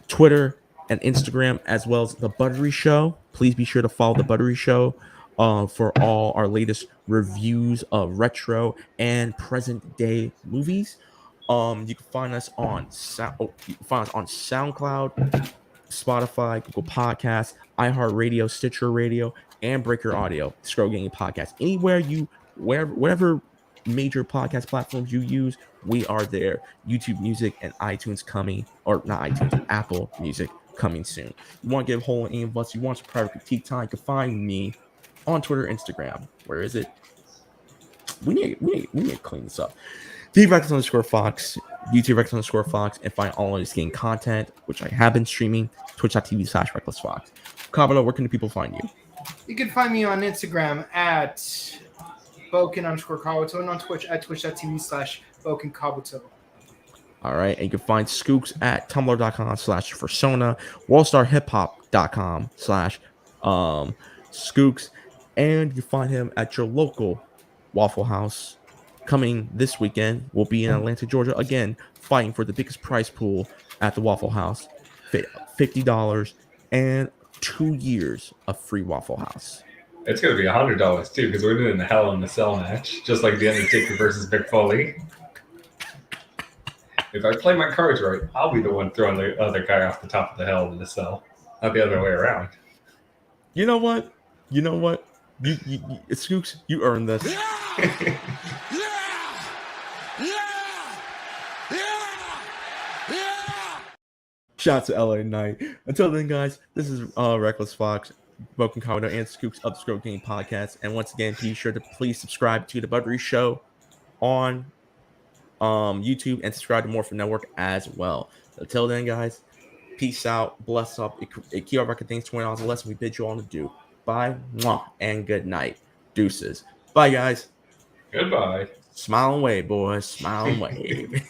Twitter and Instagram, as well as the Buttery Show. Please be sure to follow the Buttery Show for all our latest reviews of retro and present day movies. You can find us on SoundCloud, Spotify, Google Podcasts, iHeartRadio, Stitcher Radio, and Breaker Audio. Scrub Gaming Podcast. Wherever major podcast platforms you use, we are there. YouTube Music and iTunes coming, or not iTunes, Apple Music coming soon. You want to get a hold of any of us? You want some private critique time? You can find me on Twitter, Instagram. Where is it? We need to clean this up. TVRex_Fox, YouTube Rex_Fox, and find all of this game content, which I have been streaming. Twitch.tv/RecklessFox. Kabuto, where can the people find you? You can find me on Instagram at Boken_Kabuto and on Twitch at twitch.tv/BokenKabuto. All right, and you can find Skooks at tumblr.com/Fursona, wallstarhiphop.com/Skooks, and you find him at your local Waffle House. Coming this weekend, we'll be in Atlanta, Georgia, again, fighting for the biggest prize pool at the Waffle House, $50 and 2 years of free Waffle House. It's going to be $100 too, because we're doing the Hell in the Cell match, just like the Undertaker versus Mick Foley. If I play my cards right, I'll be the one throwing the other guy off the top of the Hell in the Cell, not the other way around. You know what? You Skooks, you earned this. Shout out to LA Knight. Until then, guys, this is Reckless Fox, Broken Commodore, and Scoops of the Scrub Game Podcast. And once again, be sure to please subscribe to the Buttery Show on YouTube and subscribe to Morphin Network as well. Until then, guys, peace out, bless up. Keep our record things $20 or less. We bid you all to do. Bye, mwah, and good night. Deuces. Bye, guys. Goodbye. Smile and wave, boys. Smile and wave.